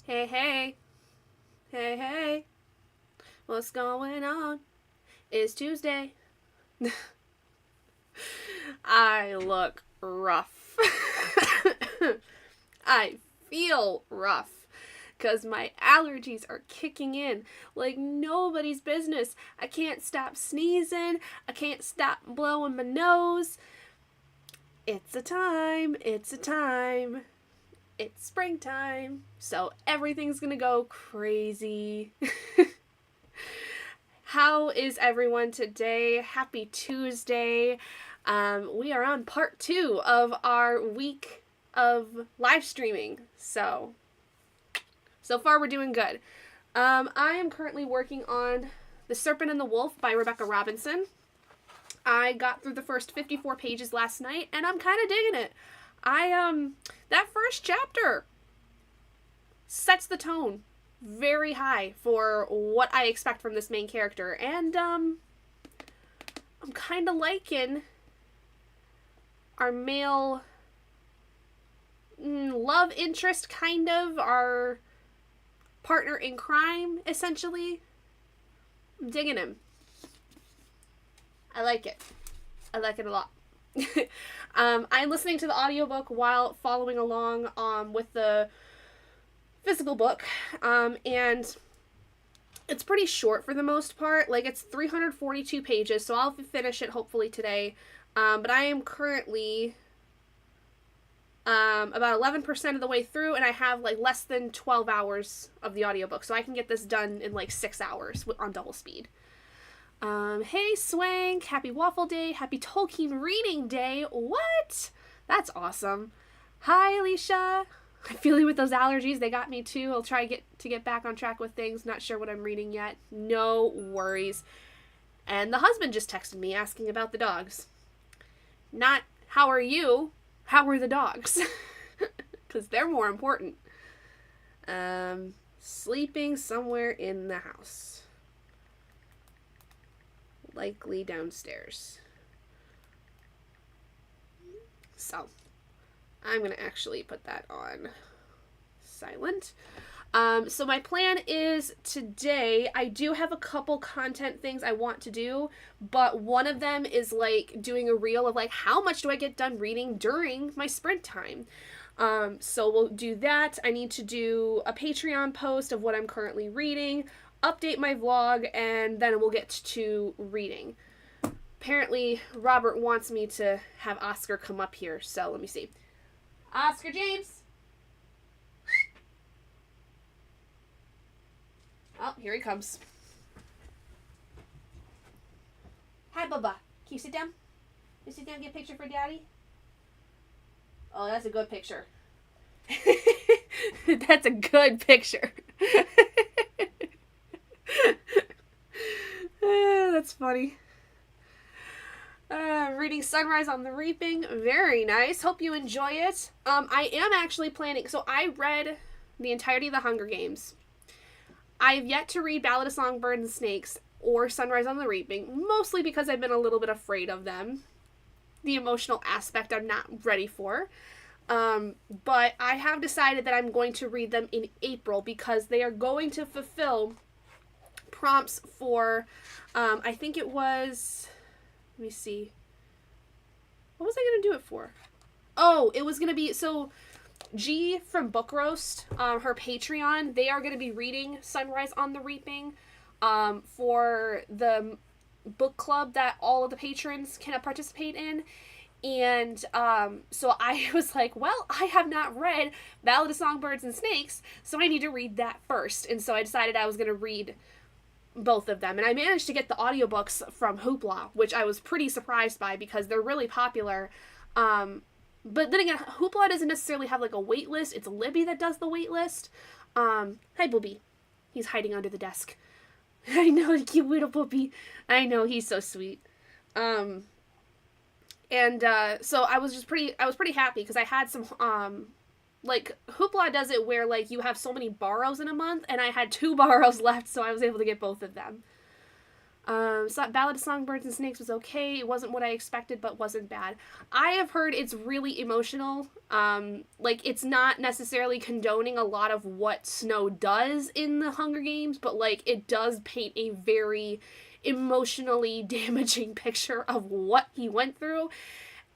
Hey, hey, hey, hey, what's going on? It's Tuesday. I look rough. I feel rough because my allergies are kicking in like nobody's business. I can't stop sneezing. I can't stop blowing my nose. It's a time. It's a time. It's springtime. So everything's gonna go crazy. How is everyone today? Happy Tuesday. We are on part 2 of our week of live streaming. So far we're doing good. I am currently working on The Serpent and the Wolf by Rebecca Robinson. I got through the first 54 pages last night and I'm kind of digging it. That first chapter sets the tone very high for what I expect from this main character, and I'm kind of liking our male love interest, kind of our partner in crime, essentially. I'm digging him. I like it. I like it a lot. I'm listening to the audiobook while following along with the physical book, and it's pretty short for the most part. Like, it's 342 pages, so I'll finish it hopefully today. But I am currently about 11% of the way through, and I have like less than 12 hours of the audiobook, so I can get this done in like 6 hours on double speed. Hey Swank, happy Waffle Day, happy Tolkien Reading Day. What? That's awesome. Hi Alicia. I'm feeling with those allergies. They got me too. I'll try to get back on track with things. Not sure what I'm reading yet. No worries. And the husband just texted me asking about the dogs. Not, how are you? How are the dogs? Because they're more important. Sleeping somewhere in the house. Likely downstairs. So, I'm going to actually put that on silent. So my plan is today, I do have a couple content things I want to do, but one of them is like doing a reel of like how much do I get done reading during my sprint time. So we'll do that. I need to do a Patreon post of what I'm currently reading, update my vlog, and then we'll get to reading. Apparently, Robert wants me to have Oscar come up here, so let me see. Oscar James! Oh, here he comes. Hi, Bubba. Can you sit down? You sit down and get a picture for Daddy? Oh, that's a good picture. That's a good picture. That's funny. Reading Sunrise on the Reaping. Very nice. Hope you enjoy it. I am actually planning... So I read the entirety of the Hunger Games. I've yet to read Ballad of Songbirds and Snakes or Sunrise on the Reaping, mostly because I've been a little bit afraid of them. The emotional aspect I'm not ready for. But I have decided that I'm going to read them in April because they are going to fulfill prompts for, I think it was, let me see. What was I going to do it for? Oh, it was going to be, so G from Book Roast, her Patreon, they are going to be reading Sunrise on the Reaping for the book club that all of the patrons can participate in. And so I was like, well, I have not read Ballad of Songbirds and Snakes, so I need to read that first. And so I decided I was going to read both of them. And I managed to get the audiobooks from Hoopla, which I was pretty surprised by because they're really popular. But then again, Hoopla doesn't necessarily have like a wait list. It's Libby that does the wait list. Hi, Booby. He's hiding under the desk. I know, cute little Booby. I know, he's so sweet. So I was pretty happy because I had some, like, Hoopla does it where, like, you have so many borrows in a month, and I had 2 borrows left, so I was able to get both of them. So that Ballad of Songbirds and Snakes was okay. It wasn't what I expected, but wasn't bad. I have heard it's really emotional. Like, it's not necessarily condoning a lot of what Snow does in the Hunger Games, but, like, it does paint a very emotionally damaging picture of what he went through.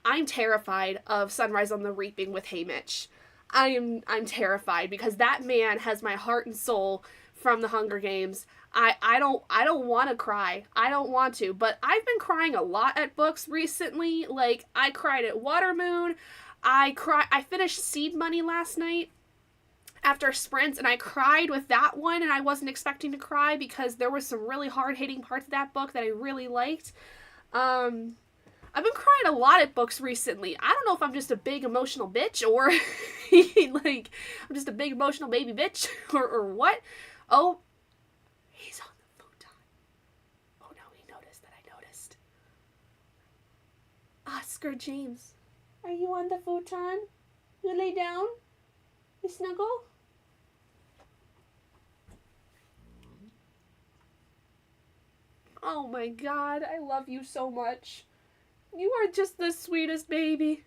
I'm terrified of Sunrise on the Reaping with Haymitch. I'm terrified because that man has my heart and soul from the Hunger Games. I don't want to cry. I don't want to, but I've been crying a lot at books recently. Like, I cried at Watermoon. I finished Seed Money last night after sprints, and I cried with that one, and I wasn't expecting to cry because there was some really hard-hitting parts of that book that I really liked. I've been crying a lot at books recently. I don't know if I'm just a big emotional bitch or like I'm just a big emotional baby bitch or what. Oh, he's on the futon. Oh no, he noticed that I noticed. Oscar James, are you on the futon? You lay down? You snuggle? Oh my God, I love you so much. You are just the sweetest baby.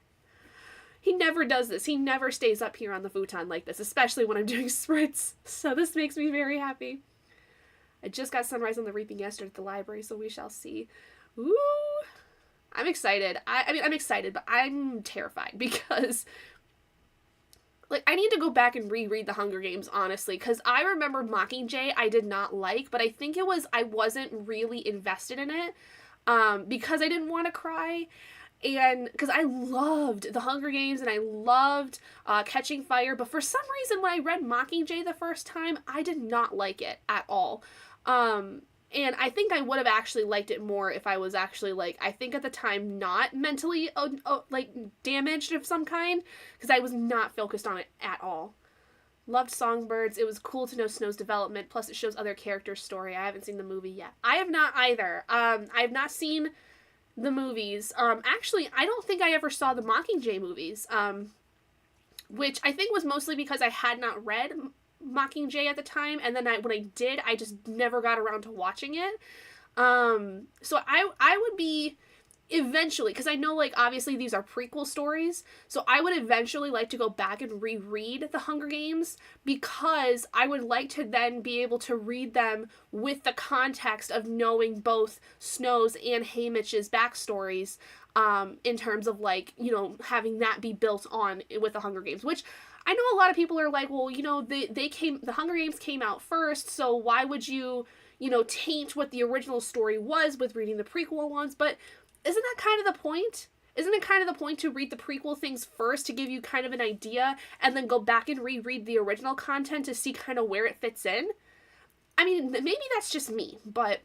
He never does this. He never stays up here on the futon like this, especially when I'm doing sprints. So this makes me very happy. I just got Sunrise on the Reaping yesterday at the library, so we shall see. Ooh. I'm excited. I mean, I'm excited, but I'm terrified because, like, I need to go back and reread The Hunger Games, honestly, because I remember Mockingjay I did not like, but I think it was I wasn't really invested in it. Because I didn't want to cry, and because I loved The Hunger Games and I loved Catching Fire, but for some reason when I read Mockingjay the first time, I did not like it at all. And I think I would have actually liked it more if I was actually, like, I think at the time not mentally, like, damaged of some kind, because I was not focused on it at all. Loved Songbirds. It was cool to know Snow's development. Plus, it shows other characters' story. I haven't seen the movie yet. I have not either. I have not seen the movies. Actually, I don't think I ever saw the Mockingjay movies. Which I think was mostly because I had not read Mockingjay at the time, and then when I did, I just never got around to watching it. So I would be eventually, because I know, like, obviously these are prequel stories, so I would eventually like to go back and reread The Hunger Games, because I would like to then be able to read them with the context of knowing both Snow's and Haymitch's backstories, in terms of, like, you know, having that be built on with The Hunger Games, which I know a lot of people are like, well, you know, the Hunger Games came out first, so why would you know, taint what the original story was with reading the prequel ones? But isn't that kind of the point? Isn't it kind of the point to read the prequel things first to give you kind of an idea and then go back and reread the original content to see kind of where it fits in? I mean, maybe that's just me, but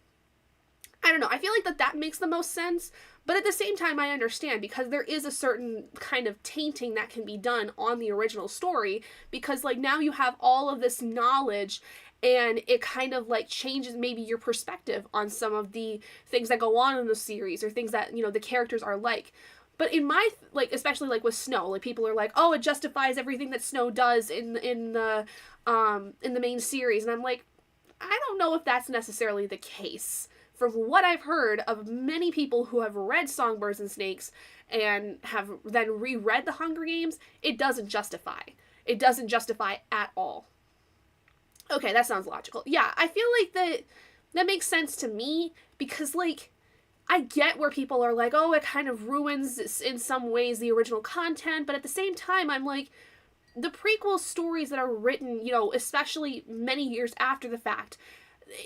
I don't know. I feel like that makes the most sense, but at the same time I understand, because there is a certain kind of tainting that can be done on the original story, because, like, now you have all of this knowledge and it kind of, like, changes maybe your perspective on some of the things that go on in the series or things that, you know, the characters are like. But in my, like, especially, like, with Snow, like, people are like, oh, it justifies everything that Snow does in the main series. And I'm like, I don't know if that's necessarily the case. From what I've heard of many people who have read Songbirds and Snakes and have then reread The Hunger Games, it doesn't justify. It doesn't justify at all. Okay, that sounds logical. Yeah, I feel like that makes sense to me, because, like, I get where people are like, oh, it kind of ruins, in some ways, the original content, but at the same time, I'm like, the prequel stories that are written, you know, especially many years after the fact,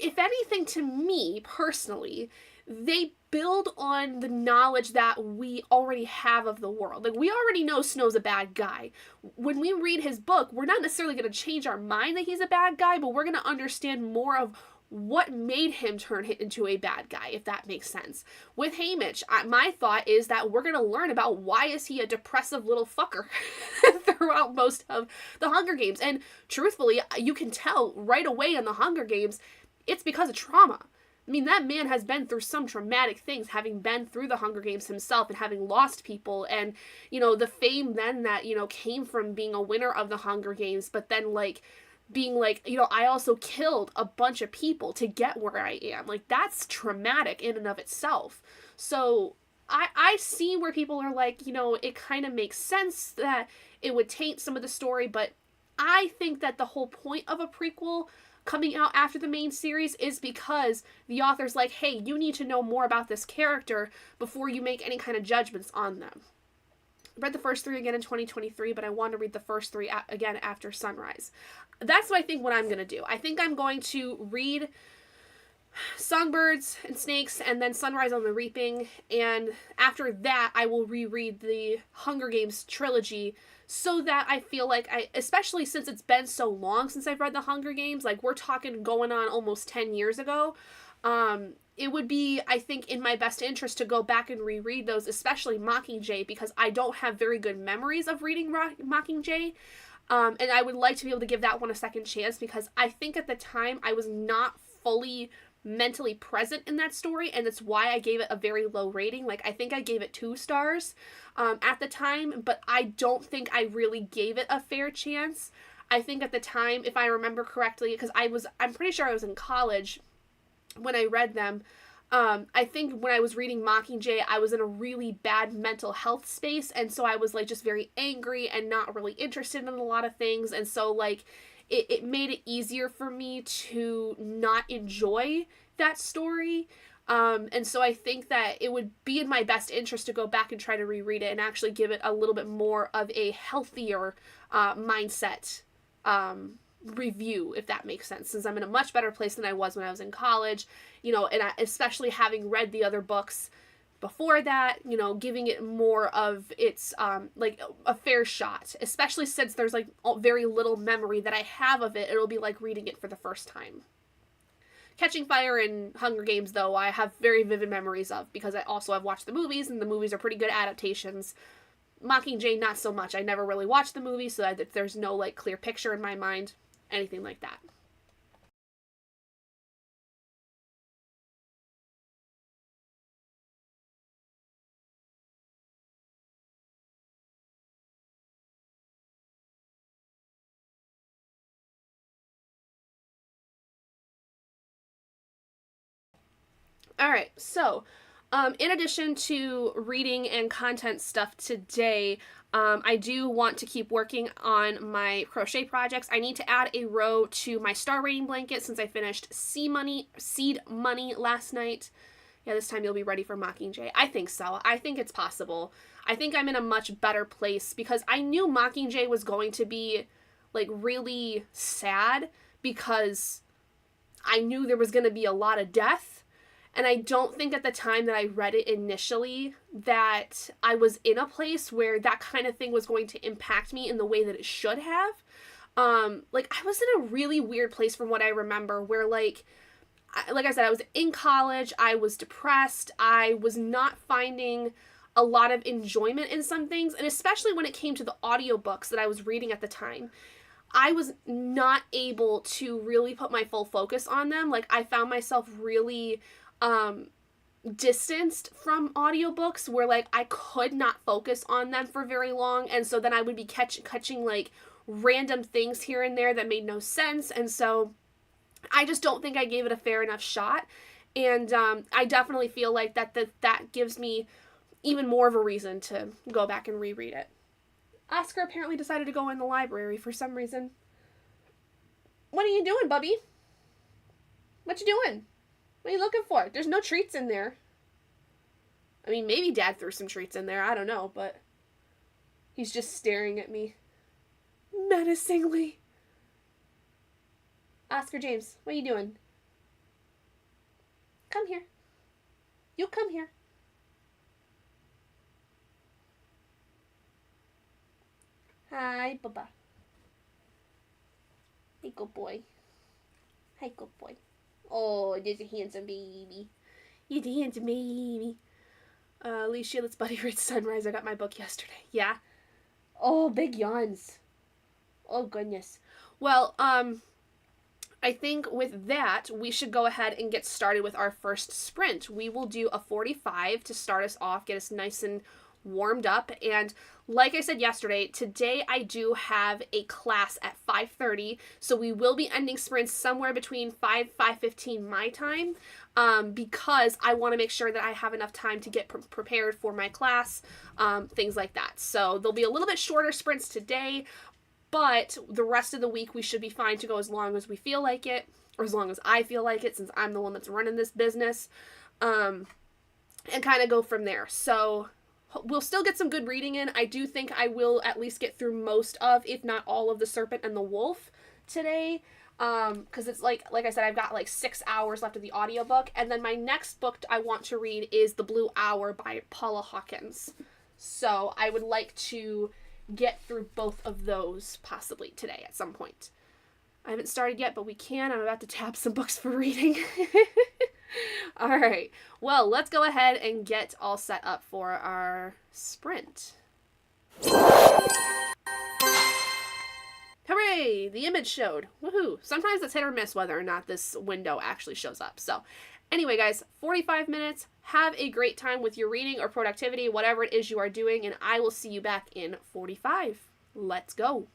if anything, to me, personally, they build on the knowledge that we already have of the world. Like, we already know Snow's a bad guy. When we read his book, we're not necessarily going to change our mind that he's a bad guy, but we're going to understand more of what made him turn into a bad guy, if that makes sense. With Haymitch, my thought is that we're going to learn about why is he a depressive little fucker throughout most of the Hunger Games. And truthfully, you can tell right away in the Hunger Games, it's because of trauma. I mean, that man has been through some traumatic things, having been through the Hunger Games himself and having lost people, and, you know, the fame then that, you know, came from being a winner of the Hunger Games, but then, like, being like, I also killed a bunch of people to get where I am. Like, that's traumatic in and of itself. So I see where people are like, it kind of makes sense that it would taint some of the story, but I think that the whole point of a prequel coming out after the main series is because the author's like, hey, you need to know more about this character before you make any kind of judgments on them. I read the first 3 again in 2023, but I want to read the first 3 again after Sunrise. That's what I think what I'm going to do. I think I'm going to read Songbirds and Snakes and then Sunrise on the Reaping, and after that I will reread the Hunger Games trilogy so that I feel like especially since it's been so long since I've read the Hunger Games, like we're talking going on almost 10 years ago, it would be, I think, in my best interest to go back and reread those, especially Mockingjay, because I don't have very good memories of reading Mockingjay. And I would like to be able to give that one a second chance, because I think at the time I was not fully mentally present in that story, and that's why I gave it a very low rating. Like, I think I gave it 2 stars at the time, but I don't think I really gave it a fair chance. I think at the time, if I remember correctly, because I'm pretty sure I was in college when I read them, I think when I was reading Mockingjay, I was in a really bad mental health space, and so I was like just very angry and not really interested in a lot of things, and so like it made it easier for me to not enjoy that story. And so I think that it would be in my best interest to go back and try to reread it and actually give it a little bit more of a healthier mindset review, if that makes sense, since I'm in a much better place than I was when I was in college, and especially having read the other books before that, giving it more of its like a fair shot, especially since there's like very little memory that I have of it. It'll be like reading it for the first time. Catching Fire and Hunger Games, though, I have very vivid memories of, because I also have watched the movies, and the movies are pretty good adaptations. Mockingjay, not so much. I never really watched the movie, so there's no like clear picture in my mind, anything like that. Alright, so in addition to reading and content stuff today, I do want to keep working on my crochet projects. I need to add a row to my star rating blanket since I finished Seed Money last night. Yeah, this time you'll be ready for Mockingjay. I think so. I think it's possible. I think I'm in a much better place because I knew Mockingjay was going to be like really sad because I knew there was going to be a lot of death. And I don't think at the time that I read it initially that I was in a place where that kind of thing was going to impact me in the way that it should have. Like, I was in a really weird place from what I remember where, like I said, I was in college, I was depressed, I was not finding a lot of enjoyment in some things, and especially when it came to the audiobooks that I was reading at the time. I was not able to really put my full focus on them. Like, I found myself really distanced from audiobooks where like I could not focus on them for very long, and so then I would be catching like random things here and there that made no sense, and so I just don't think I gave it a fair enough shot, and I definitely feel like that gives me even more of a reason to go back and reread it. Oscar apparently decided to go in the library for some reason. What are you doing, Bubby? What you doing? What are you looking for? There's no treats in there. I mean, maybe Dad threw some treats in there. I don't know, but he's just staring at me menacingly. Oscar James, what are you doing? Come here. You come here. Hi, Bubba. Hey, good boy. Hey, good boy. Oh, there's a handsome baby. You're the handsome baby. Alicia, let's buddy read Sunrise. I got my book yesterday. Yeah. Oh, big yawns. Oh, goodness. Well, I think with that, we should go ahead and get started with our first sprint. We will do a 45 to start us off, get us nice and warmed up. And like I said yesterday, today I do have a class at 5:30, so we will be ending sprints somewhere between 5:15 my time, because I want to make sure that I have enough time to get prepared for my class, things like that. So there'll be a little bit shorter sprints today, but the rest of the week we should be fine to go as long as we feel like it, or as long as I feel like it, since I'm the one that's running this business, and kind of go from there. So we'll still get some good reading in. I do think I will at least get through most of, if not all of, The Serpent and the Wolf today. Because it's like I said, I've got like 6 hours left of the audiobook. And then my next book I want to read is The Blue Hour by Paula Hawkins. So I would like to get through both of those possibly today at some point. I haven't started yet, but we can. I'm about to tab some books for reading. All right. Well, let's go ahead and get all set up for our sprint. Hooray! The image showed. Woohoo! Sometimes it's hit or miss whether or not this window actually shows up. So, anyway, guys, 45 minutes. Have a great time with your reading or productivity, whatever it is you are doing, and I will see you back in 45. Let's go.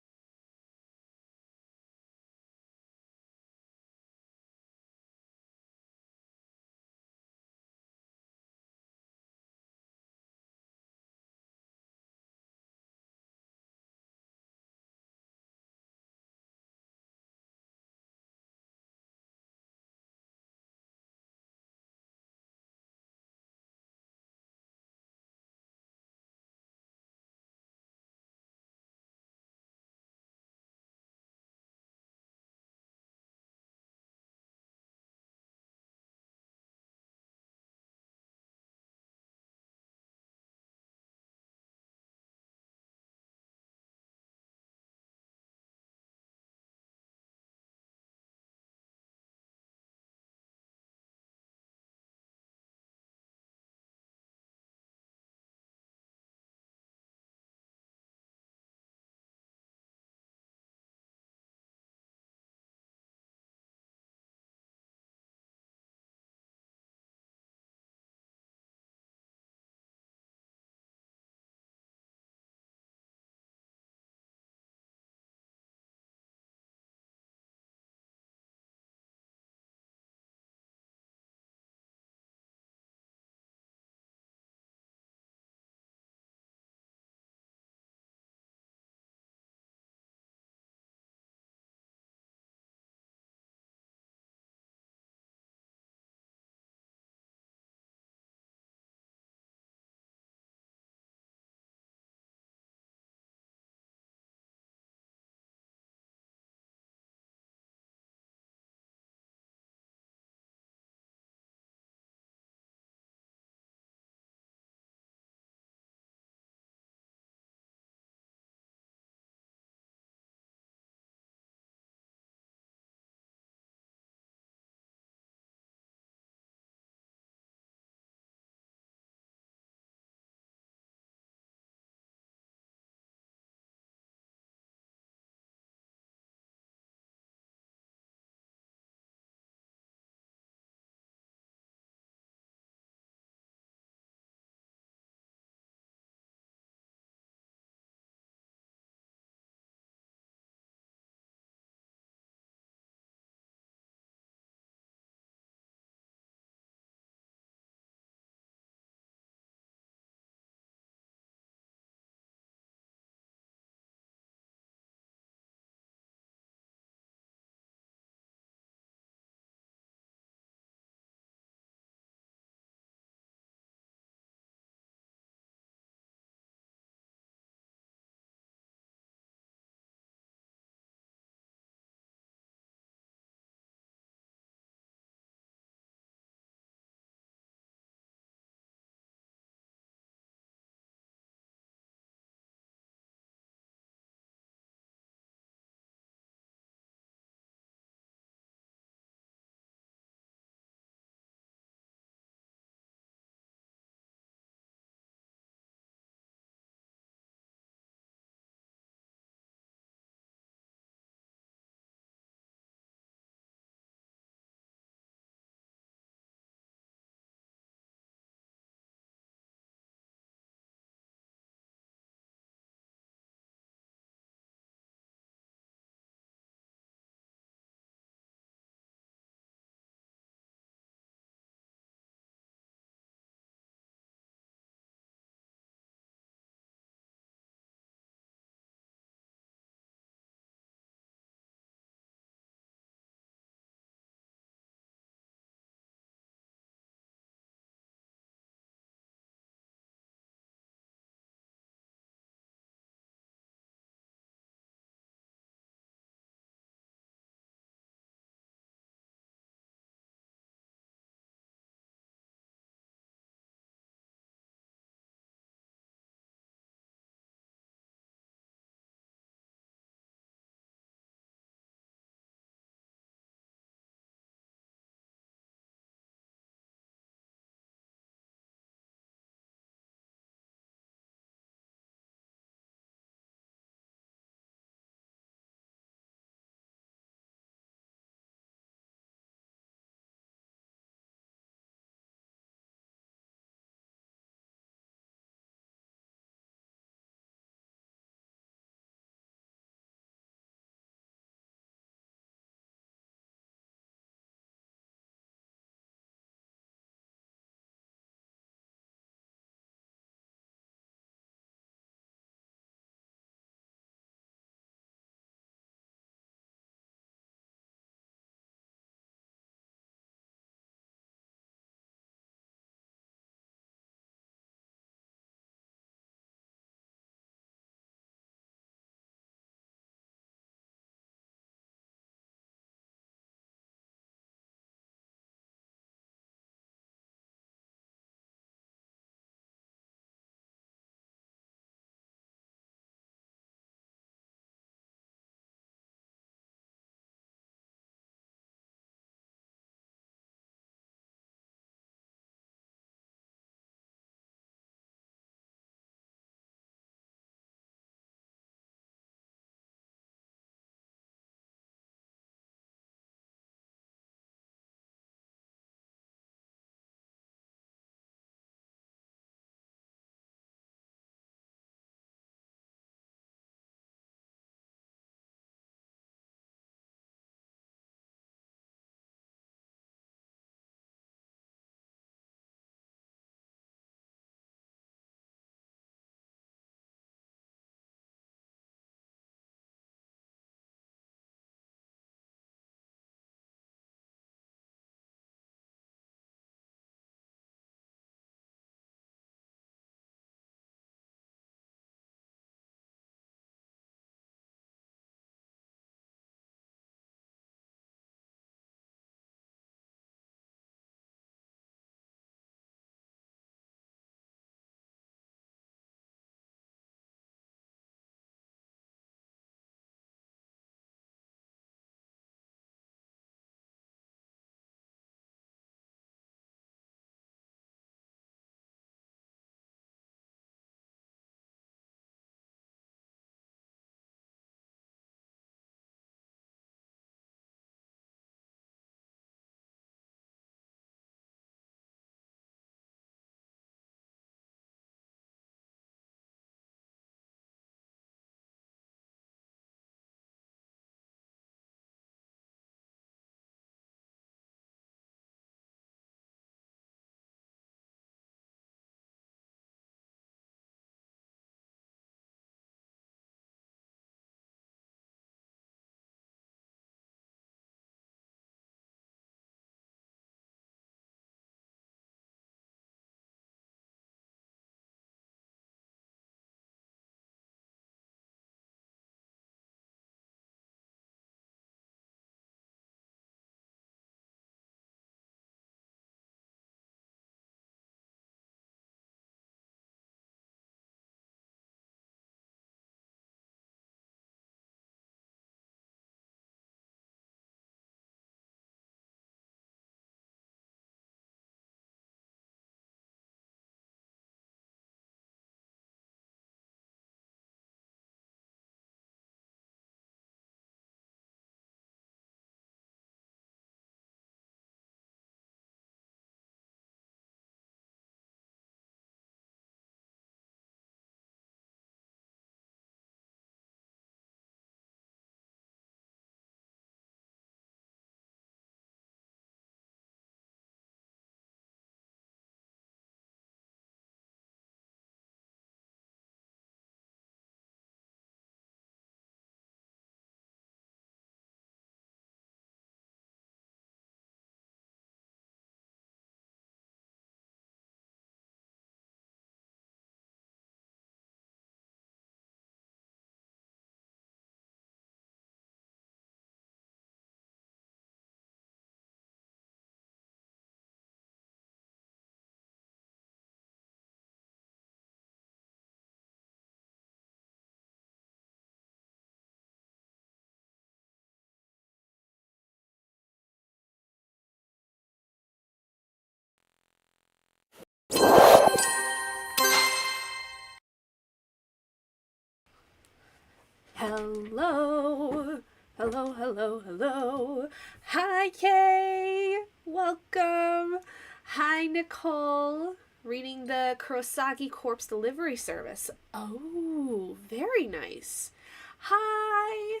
Hello. Hello, hello, hello. Hi, Kay. Welcome. Hi, Nicole. Reading the Kurosaki Corpse Delivery Service. Oh, very nice. Hi.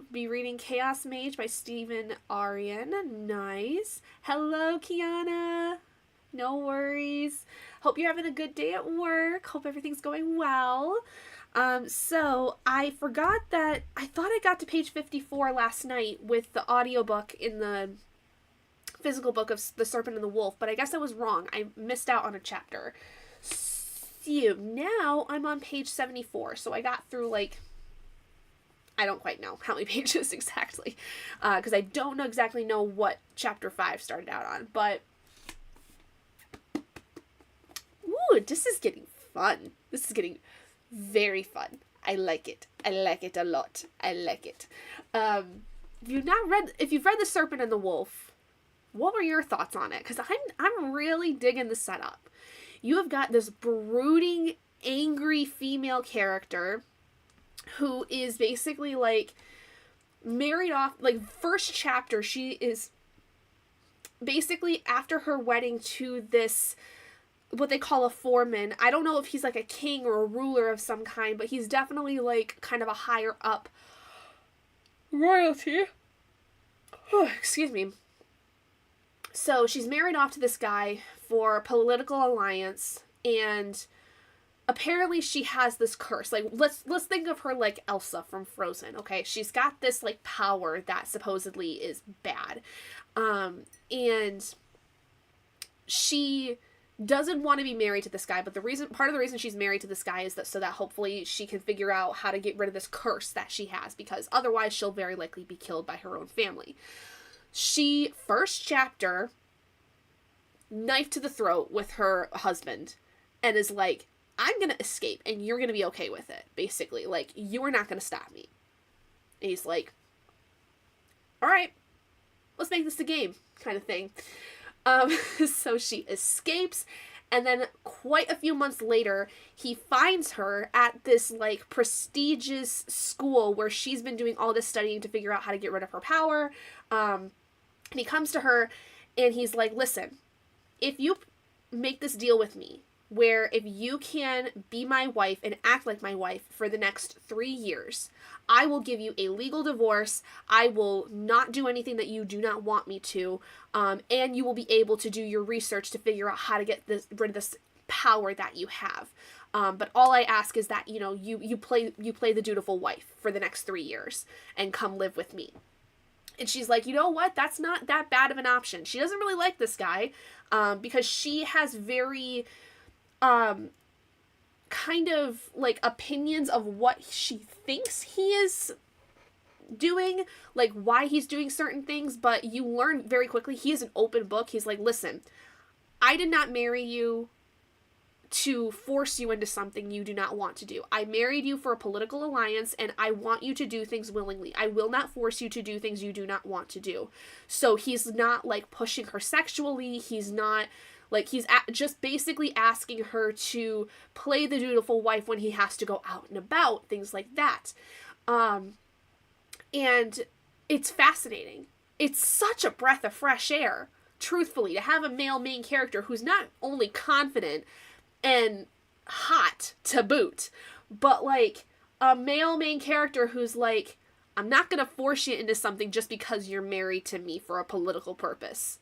Be reading Chaos Mage by Stephen Aryan. Nice. Hello, Kiana. No worries. Hope you're having a good day at work. Hope everything's going well. So I forgot that I thought I got to page 54 last night with the audiobook in the physical book of The Serpent and the Wolf, but I guess I was wrong. I missed out on a chapter. So now I'm on page 74. So I got through like, I don't quite know how many pages exactly, because I don't exactly know what chapter 5 started out on, but ooh, this is getting fun. This is getting very fun. I like it. I like it a lot. I like it. If you've read The Serpent and the Wolf, what were your thoughts on it? Because I'm really digging the setup. You have got this brooding, angry female character who is basically like married off. Like, first chapter, she is basically after her wedding to this, what they call a foreman. I don't know if he's like a king or a ruler of some kind, but he's definitely like kind of a higher up royalty. Oh, excuse me. So she's married off to this guy for a political alliance, and apparently she has this curse. Like, let's think of her like Elsa from Frozen, okay? She's got this like power that supposedly is bad. And she doesn't want to be married to this guy, but part of the reason she's married to this guy is that so that hopefully she can figure out how to get rid of this curse that she has, because otherwise she'll very likely be killed by her own family. She, first chapter, knife to the throat with her husband, and is like, I'm gonna escape, and you're gonna be okay with it, basically. Like, you are not gonna stop me. And he's like, alright, let's make this a game, kind of thing. So she escapes, and then quite a few months later, he finds her at this, like, prestigious school where she's been doing all this studying to figure out how to get rid of her power. And he comes to her, and he's like, listen, if you make this deal with me, where if you can be my wife and act like my wife for the next 3 years, I will give you a legal divorce. I will not do anything that you do not want me to. And you will be able to do your research to figure out how to get rid of this power that you have. But all I ask is that, you play the dutiful wife for the next 3 years and come live with me. And she's like, you know what? That's not that bad of an option. She doesn't really like this guy, because she has very, kind of like opinions of what she thinks he is doing, like why he's doing certain things, but you learn very quickly he is an open book. He's like, listen, I did not marry you to force you into something you do not want to do. I married you for a political alliance, and I want you to do things willingly. I will not force you to do things you do not want to do. So he's not like pushing her sexually. He's not like, he's just basically asking her to play the dutiful wife when he has to go out and about, things like that. And it's fascinating. It's such a breath of fresh air, truthfully, to have a male main character who's not only confident and hot to boot, but like a male main character who's like, I'm not gonna force you into something just because you're married to me for a political purpose.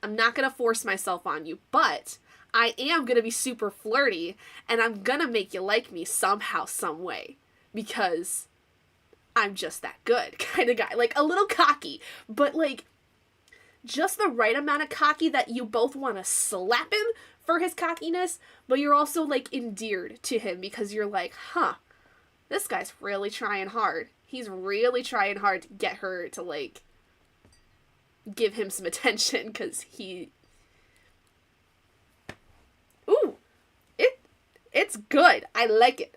I'm not gonna force myself on you, but I am gonna be super flirty, and I'm gonna make you like me somehow, some way, because I'm just that good kind of guy. Like, a little cocky, but like just the right amount of cocky that you both want to slap him for his cockiness, but you're also like endeared to him because you're like, huh, this guy's really trying hard. He's really trying hard to get her to like give him some attention, because he, ooh, it's good. I like it.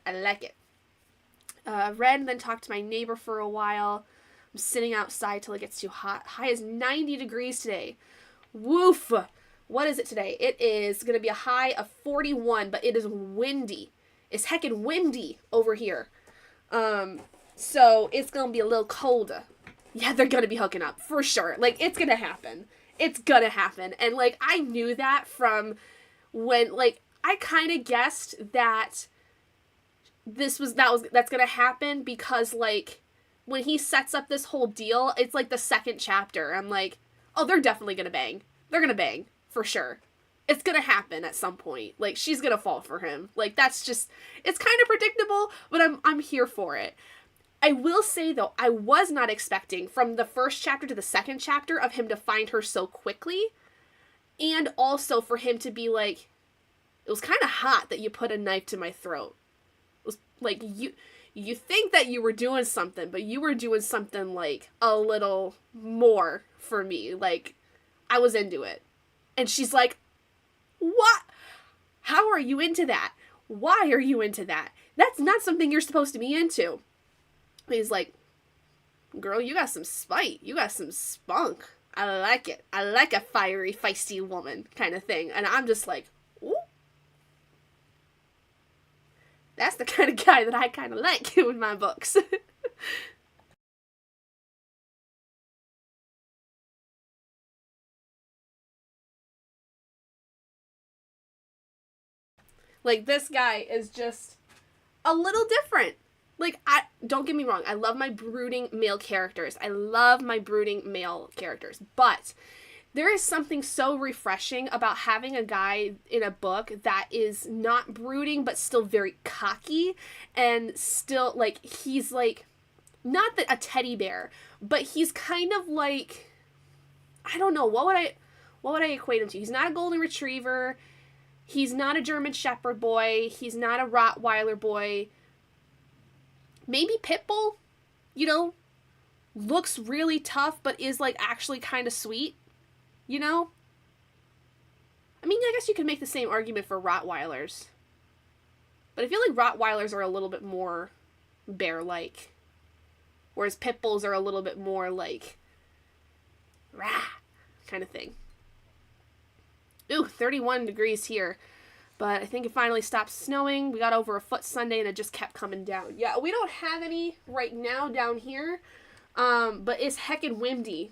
Read and then talked to my neighbor for a while. I'm sitting outside till it gets too hot. High is 90 degrees today. Woof. What is it today? It is going to be a high of 41, but it is windy. It's heckin' windy over here. So it's gonna be a little colder. Yeah, they're gonna be hooking up for sure. Like, it's gonna happen. It's gonna happen. And like, I knew that from when, like, I kind of guessed that that's gonna happen because, like, when he sets up this whole deal, it's like the second chapter. I'm like, oh, they're definitely gonna bang. They're gonna bang for sure. It's gonna happen at some point. Like, she's gonna fall for him. Like, that's just, it's kind of predictable, but I'm here for it. I will say, though, I was not expecting from the first chapter to the second chapter of him to find her so quickly, and also for him to be like, it was kind of hot that you put a knife to my throat. It was like, you think that you were doing something, but you were doing something, like, a little more for me. Like, I was into it. And she's like, what? How are you into that? Why are you into that? That's not something you're supposed to be into. He's like, girl, you got some spite. You got some spunk. I like it. I like a fiery, feisty woman kind of thing. And I'm just like, ooh. That's the kind of guy that I kind of like with my books. Like, this guy is just a little different. Like, don't get me wrong, I love my brooding male characters. But there is something so refreshing about having a guy in a book that is not brooding, but still very cocky, and still, like, he's, like, not that a teddy bear, but he's kind of like, I don't know, what would I equate him to? He's not a golden retriever, he's not a German Shepherd boy, he's not a Rottweiler boy, maybe Pitbull, you know, looks really tough, but is, like, actually kind of sweet, you know? I mean, I guess you could make the same argument for Rottweilers. But I feel like Rottweilers are a little bit more bear-like. Whereas Pitbulls are a little bit more, like, rah, kind of thing. Ooh, 31 degrees here. But I think it finally stopped snowing. We got over a foot Sunday and it just kept coming down. Yeah, we don't have any right now down here. But it's heckin' windy.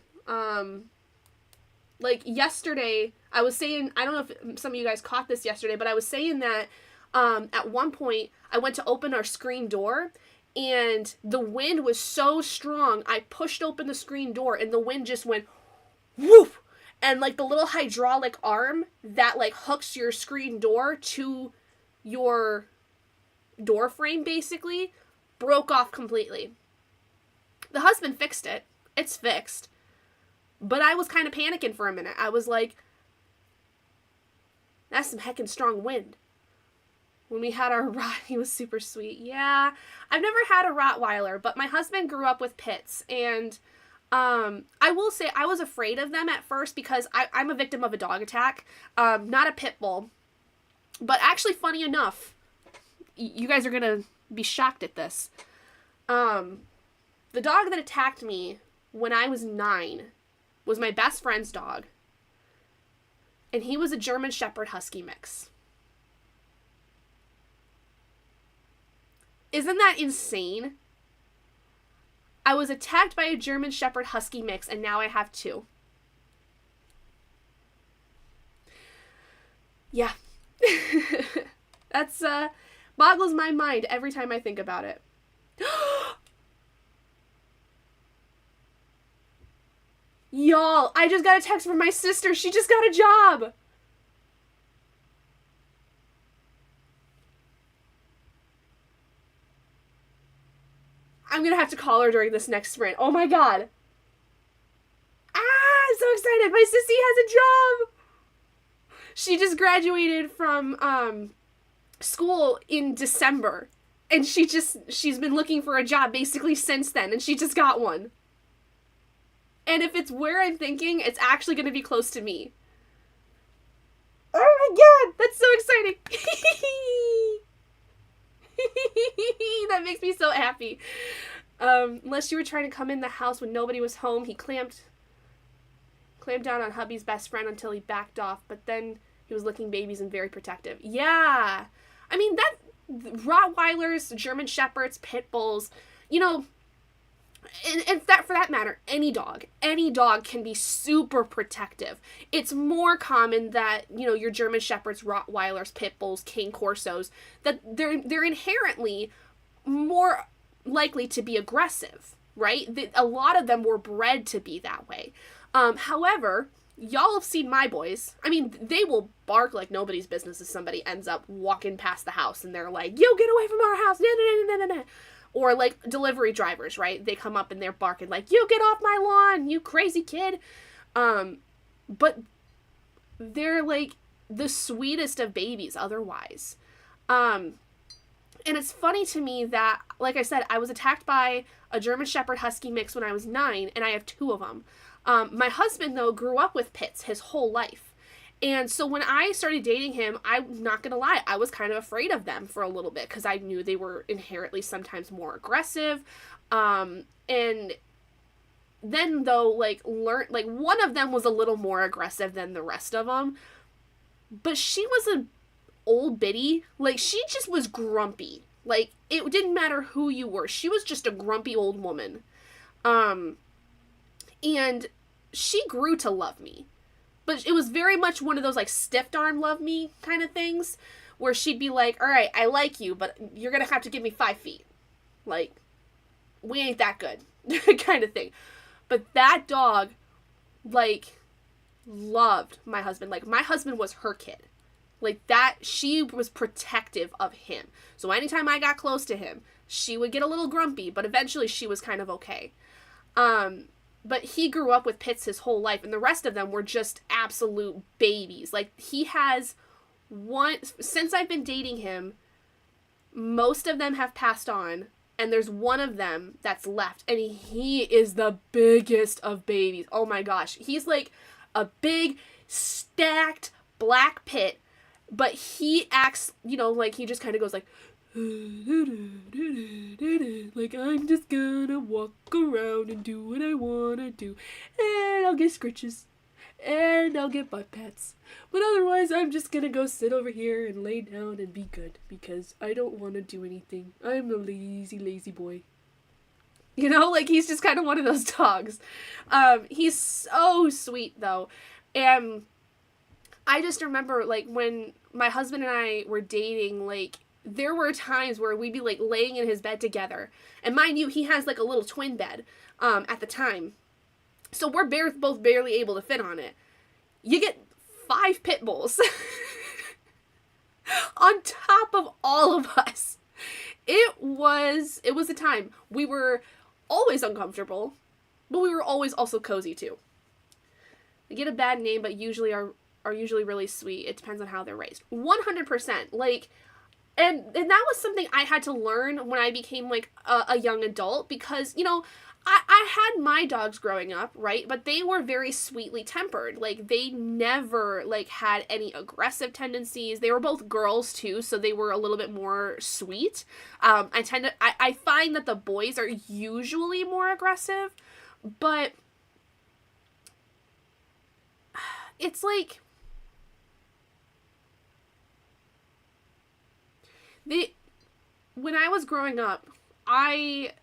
Like, yesterday, I was saying, I don't know if some of you guys caught this yesterday, but I was saying that at one point, I went to open our screen door, and the wind was so strong, I pushed open the screen door, and the wind just went, woof! And, like, the little hydraulic arm that, like, hooks your screen door to your door frame, basically, broke off completely. The husband fixed it. It's fixed. But I was kind of panicking for a minute. I was like, that's some heckin' strong wind. When we had our he was super sweet. Yeah, I've never had a Rottweiler, but my husband grew up with pits, and I will say I was afraid of them at first because I'm a victim of a dog attack. Not a pit bull. But actually, funny enough, you guys are going to be shocked at this. The dog that attacked me when I was 9 was my best friend's dog. And he was a German Shepherd Husky mix. Isn't that insane? I was attacked by a German Shepherd Husky mix, and now I have 2. Yeah. That's, boggles my mind every time I think about it. Y'all, I just got a text from my sister. She just got a job. I'm gonna have to call her during this next sprint. Oh my god. I'm so excited. My sissy has a job. She just graduated from school in December. And she's been looking for a job basically since then. And she just got one. And if it's where I'm thinking, it's actually going to be close to me. Oh my god, that's so exciting. That makes me so happy. Unless you were trying to come in the house when nobody was home, he clamped down on hubby's best friend until he backed off, but then he was licking babies and very protective. Yeah. I mean, that Rottweilers, German Shepherds, Pit Bulls, you know, and that for that matter, any dog can be super protective. It's more common that, you know, your German shepherds, Rottweilers, pit bulls, Cane Corsos, that they're inherently more likely to be aggressive, right? A lot of them were bred to be that way. However, y'all have seen my boys. I mean, they will bark like nobody's business if somebody ends up walking past the house and they're like, "You get away from our house!" Or like delivery drivers, right? They come up and they're barking like, "You get off my lawn, you crazy kid!" But they're like the sweetest of babies otherwise. And it's funny to me that, like I said, I was attacked by a German Shepherd Husky mix when I was 9, and I have 2 of them. My husband, though, grew up with pits his whole life. And so when I started dating him, I'm not going to lie, I was kind of afraid of them for a little bit because I knew they were inherently sometimes more aggressive. And then, though, like one of them was a little more aggressive than the rest of them. But she was an old biddy. Like, she just was grumpy. Like, it didn't matter who you were. She was just a grumpy old woman. And she grew to love me. But it was very much one of those, like, stiff arm love me kind of things, where she'd be like, "All right, I like you, but you're going to have to give me 5 feet. Like, we ain't that good," kind of thing. But that dog, like, loved my husband. Like, my husband was her kid. Like, that, she was protective of him. So anytime I got close to him, she would get a little grumpy, but eventually she was kind of okay. But he grew up with pits his whole life, and the rest of them were just absolute babies. Like, he has one, since I've been dating him, most of them have passed on, and there's one of them that's left, and he is the biggest of babies. Oh my gosh. He's like a big, stacked black pit, but he acts, you know, like he just kind of goes like, like, "I'm just gonna walk around and do what I wanna do, and I'll get scritches, and I'll get butt pats, but otherwise I'm just gonna go sit over here and lay down and be good, because I don't want to do anything. I'm a lazy boy." You know, like, he's just kind of one of those dogs. He's so sweet, though, and I just remember, like, when my husband and I were dating, like, there were times where we'd be, like, laying in his bed together. And mind you, he has, like, a little twin bed at the time. So we're both barely able to fit on it. You get 5 pit bulls on top of all of us. It was a time. We were always uncomfortable, but we were always also cozy, too. They get a bad name, but usually are usually really sweet. It depends on how they're raised. 100%. Like, and that was something I had to learn when I became, like, a young adult, because, you know, I had my dogs growing up, right? But they were very sweetly tempered. Like, they never, like, had any aggressive tendencies. They were both girls, too, so they were a little bit more sweet. I find that the boys are usually more aggressive, but it's like, when I was growing up, I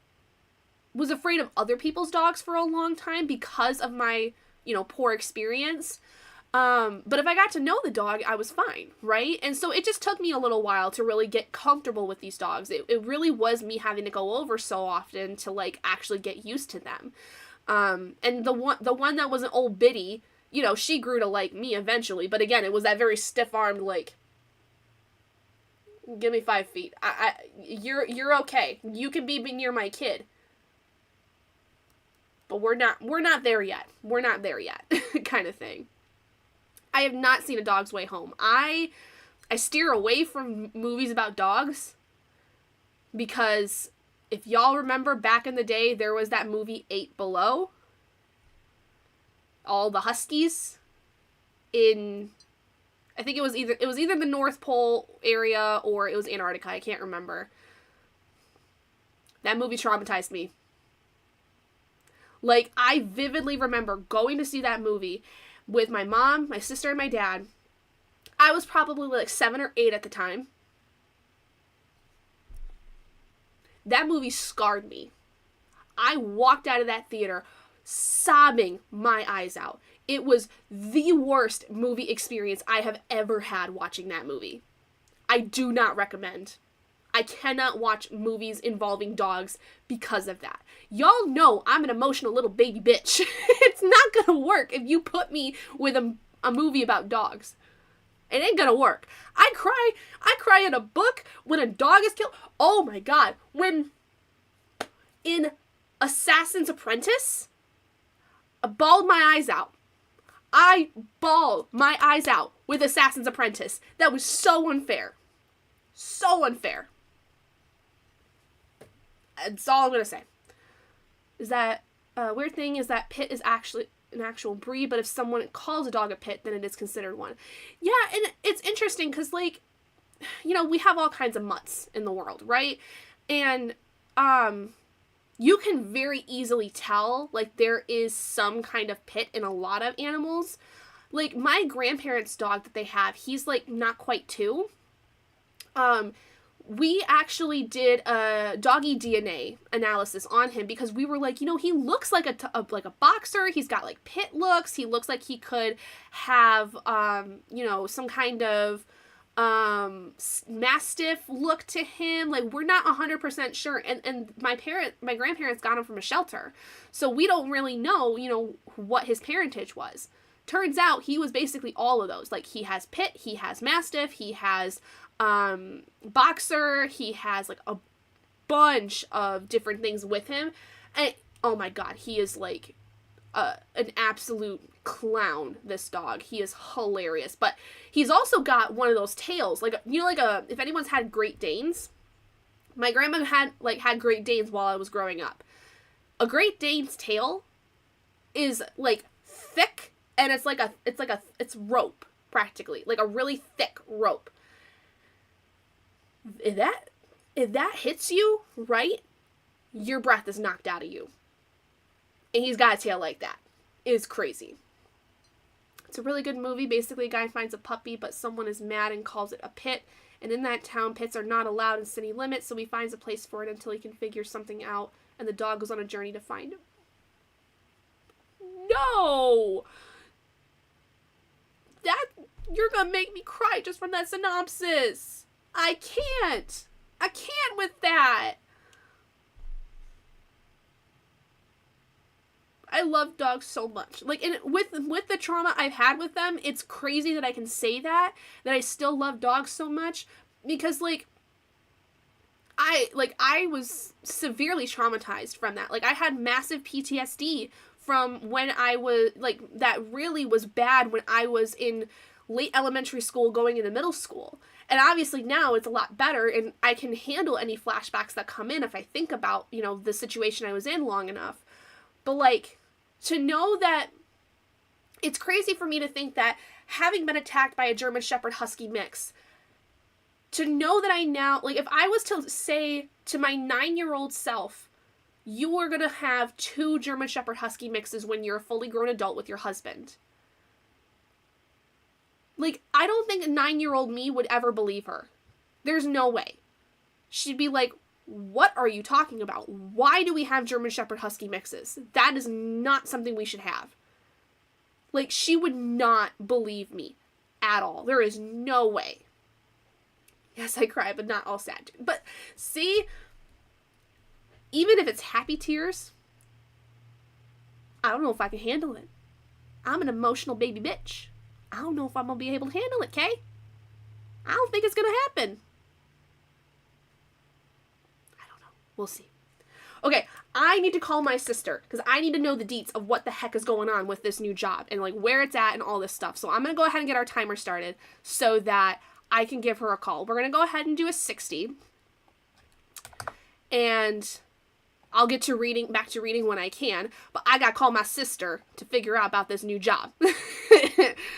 was afraid of other people's dogs for a long time because of my, you know, poor experience. But if I got to know the dog, I was fine, right? And so it just took me a little while to really get comfortable with these dogs. It really was me having to go over so often to, like, actually get used to them. And the one that was an old biddy, you know, she grew to like me eventually. But again, it was that very stiff-armed, like, "Give me 5 feet. You're okay. You can be near my kid. But we're not there yet. We're not there yet," kind of thing. I have not seen A Dog's Way Home. I steer away from movies about dogs because if y'all remember back in the day, there was that movie 8 Below. All the Huskies in, I think it was either the North Pole area or it was Antarctica. I can't remember. That movie traumatized me. Like, I vividly remember going to see that movie with my mom, my sister, and my dad. I was probably like 7 or 8 at the time. That movie scarred me. I walked out of that theater sobbing my eyes out. It was the worst movie experience I have ever had watching that movie. I do not recommend. I cannot watch movies involving dogs because of that. Y'all know I'm an emotional little baby bitch. It's not gonna work if you put me with a movie about dogs. It ain't gonna work. I cry in a book when a dog is killed. Oh my god. When in Assassin's Apprentice, I bawled my eyes out. I bawled my eyes out with Assassin's Apprentice. That was so unfair. So unfair. That's all I'm going to say. Is that, weird thing is that pit is actually an actual breed, but if someone calls a dog a pit, then it is considered one. Yeah, and it's interesting because, like, you know, we have all kinds of mutts in the world, right? And, you can very easily tell, like, there is some kind of pit in a lot of animals. Like, my grandparents' dog that they have, he's, like, not quite 2. We actually did a doggy DNA analysis on him because we were like, you know, he looks like a boxer. He's got, like, pit looks. He looks like he could have, you know, some kind of mastiff look to him. Like, we're not 100% sure. And my grandparents got him from a shelter. So we don't really know, you know, what his parentage was. Turns out he was basically all of those. Like, he has pit, he has mastiff, he has boxer, he has, like, a bunch of different things with him. And oh my god, he is, like, an absolute clown, this dog. He is hilarious. But he's also got one of those tails, like, you know, like if anyone's had Great Danes, my grandma had Great Danes while I was growing up. A Great Dane's tail is, like, thick, and it's rope, practically, like a really thick rope. If that hits you right, your breath is knocked out of you. And he's got a tail like that. It's crazy. It's a really good movie. Basically, a guy finds a puppy, but someone is mad and calls it a pit. And in that town, pits are not allowed in city limits, so he finds a place for it until he can figure something out, and the dog goes on a journey to find him. No! You're gonna make me cry just from that synopsis. I can't with that. I love dogs so much. Like, and with the trauma I've had with them, it's crazy that I can say that I still love dogs so much, because, like, I was severely traumatized from that. Like, I had massive PTSD from when I was, like, that really was bad when I was in late elementary school going into middle school. And obviously now it's a lot better, and I can handle any flashbacks that come in if I think about, you know, the situation I was in long enough. But, like, to know that, it's crazy for me to think that having been attacked by a German Shepherd Husky mix, to know that I now, like, if I was to say to my 9-year-old self, you are going to have 2 German Shepherd Husky mixes when you're a fully grown adult with your husband. Like, I don't think a 9-year-old me would ever believe her. There's no way. She'd be like, what are you talking about? Why do we have German Shepherd Husky mixes? That is not something we should have. Like, she would not believe me at all. There is no way. Yes, I cry, but not all sad. But, see, even if it's happy tears, I don't know if I can handle it. I'm an emotional baby bitch. I don't know if I'm going to be able to handle it, Kay. I don't think it's going to happen. I don't know. We'll see. Okay, I need to call my sister, because I need to know the deets of what the heck is going on with this new job, and, like, where it's at and all this stuff. So I'm going to go ahead and get our timer started so that I can give her a call. We're going to go ahead and do a 60. And I'll get to back to reading when I can, but I gotta call my sister to figure out about this new job.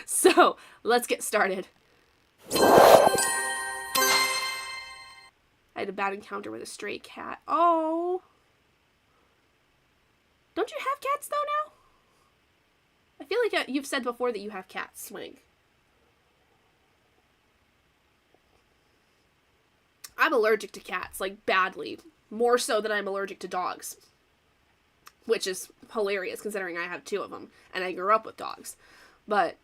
So, let's get started. I had a bad encounter with a stray cat. Oh. Don't you have cats, though, now? I feel like you've said before that you have cats, Swing. I'm allergic to cats, like, badly. More so than I'm allergic to dogs. which is hilarious considering I have 2 of them and I grew up with dogs. But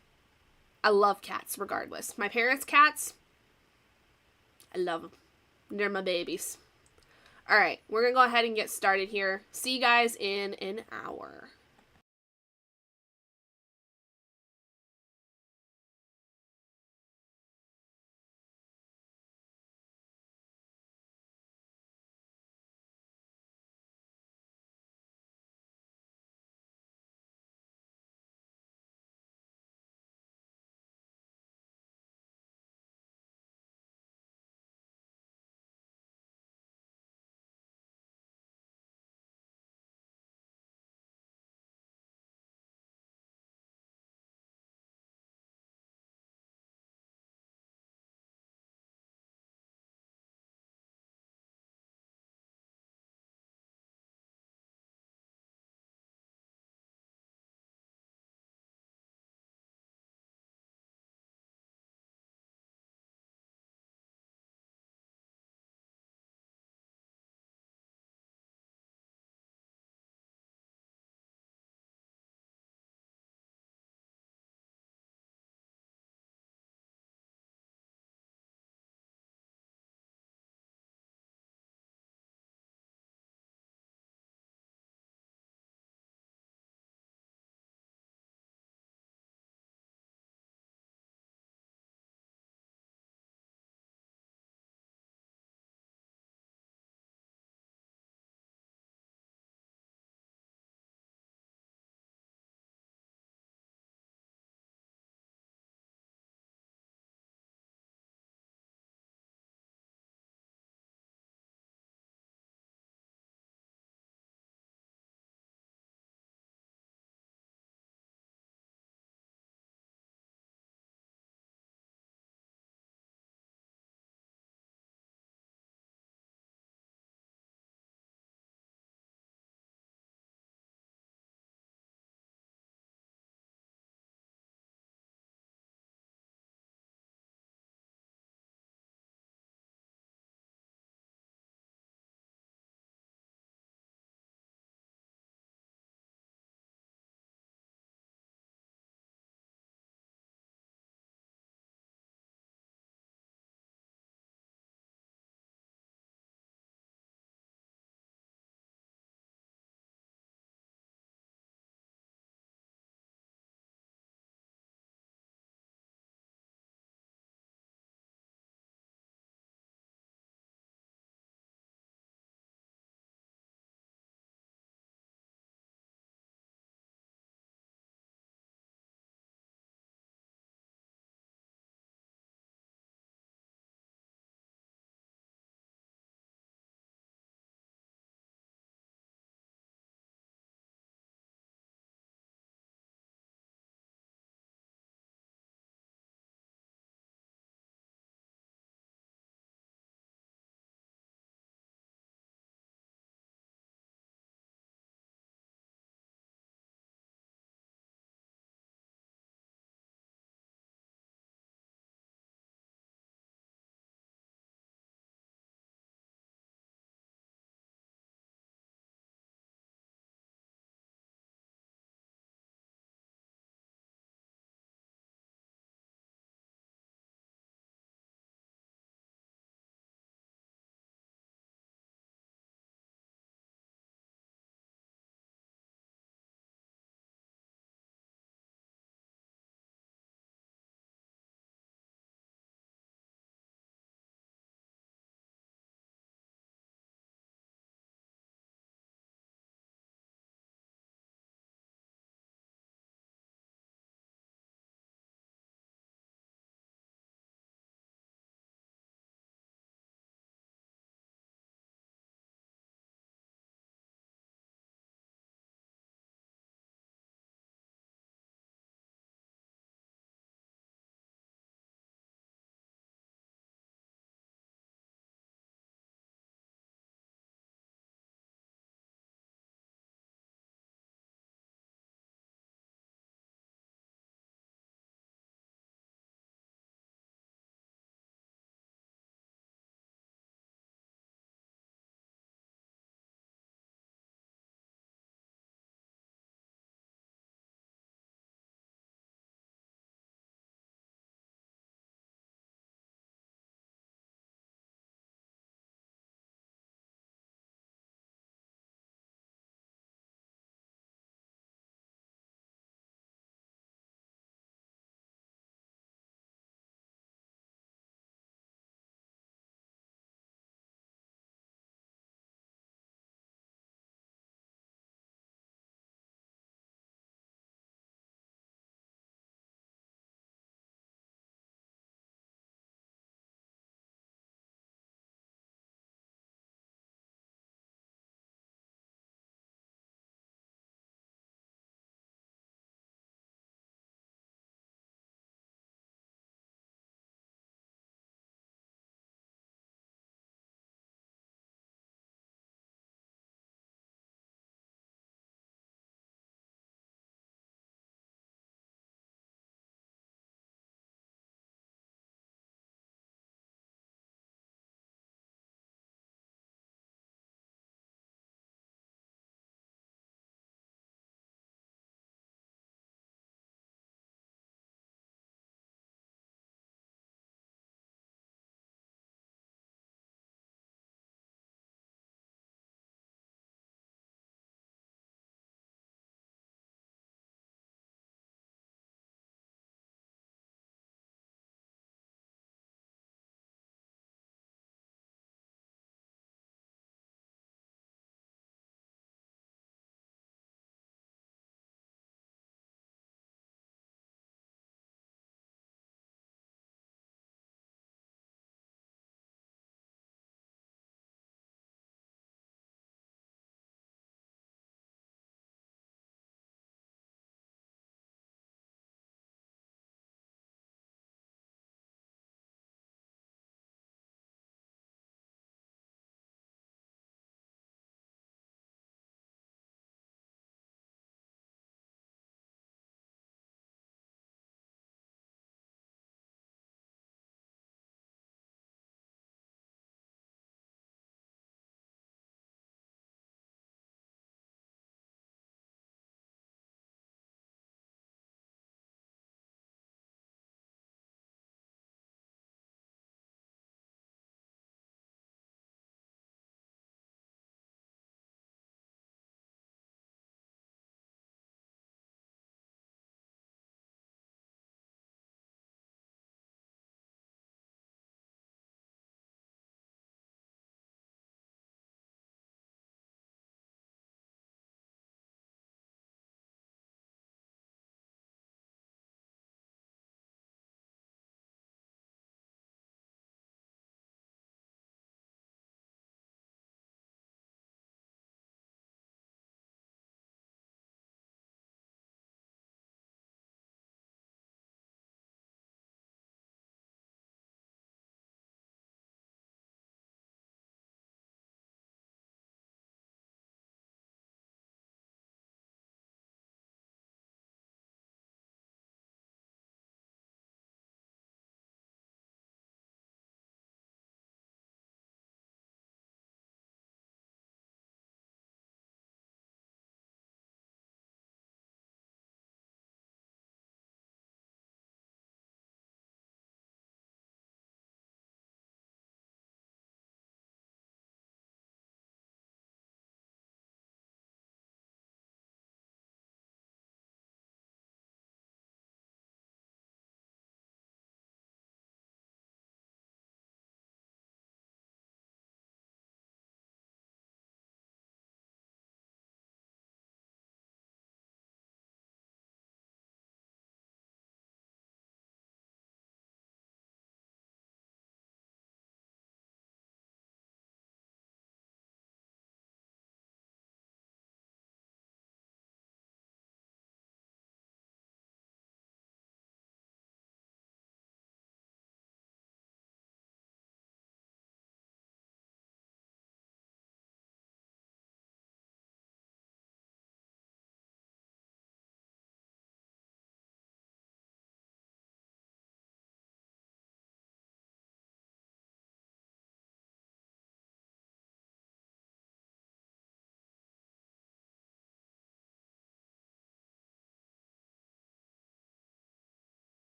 I love cats regardless. My parents' cats, I love them. They're my babies. All right, we're going to go ahead and get started here. See you guys in an hour.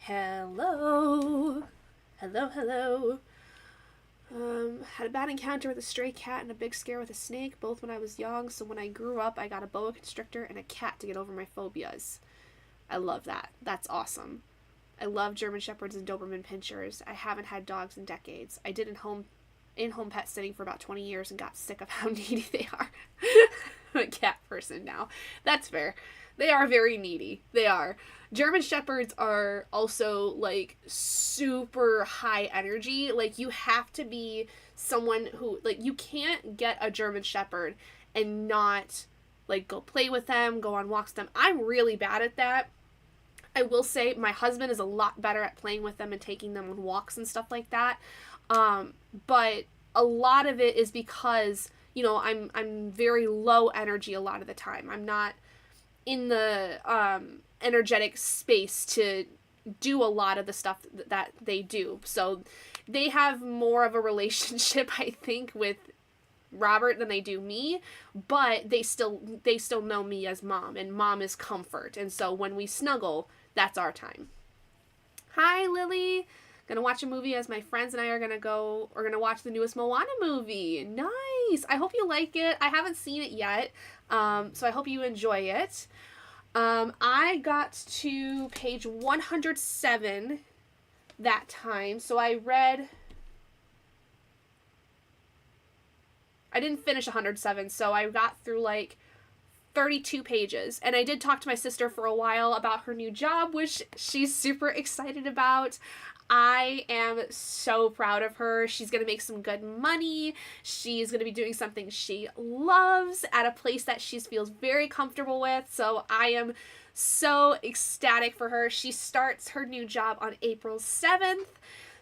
Hello. Hello, hello. Had a bad encounter with a stray cat and a big scare with a snake, both when I was young, so when I grew up, I got a boa constrictor and a cat to get over my phobias. I love that. That's awesome. I love German Shepherds and Doberman Pinschers. I haven't had dogs in decades. I did in-home pet sitting for about 20 years and got sick of how needy they are. I'm a cat person now. That's fair. They are very needy. They are. German Shepherds are also, like, super high energy. Like, you have to be someone who, like, you can't get a German Shepherd and not, like, go play with them, go on walks with them. I'm really bad at that. I will say my husband is a lot better at playing with them and taking them on walks and stuff like that. But a lot of it is because, you know, I'm very low energy a lot of the time. I'm not in the energetic space to do a lot of the stuff that they do. So they have more of a relationship, I think, with Robert than they do me, but they still know me as mom, and mom is comfort. And so when we snuggle, that's our time. Hi, Lily. Gonna watch a movie as my friends and I are gonna watch the newest Moana movie. Nice. I hope you like it. I haven't seen it yet, so I hope you enjoy it. I got to page 107 that time, so I didn't finish 107, so I got through like 32 pages. And I did talk to my sister for a while about her new job, which she's super excited about. I am so proud of her. She's going to make some good money. She's going to be doing something she loves at a place that she feels very comfortable with. So I am so ecstatic for her. She starts her new job on April 7th.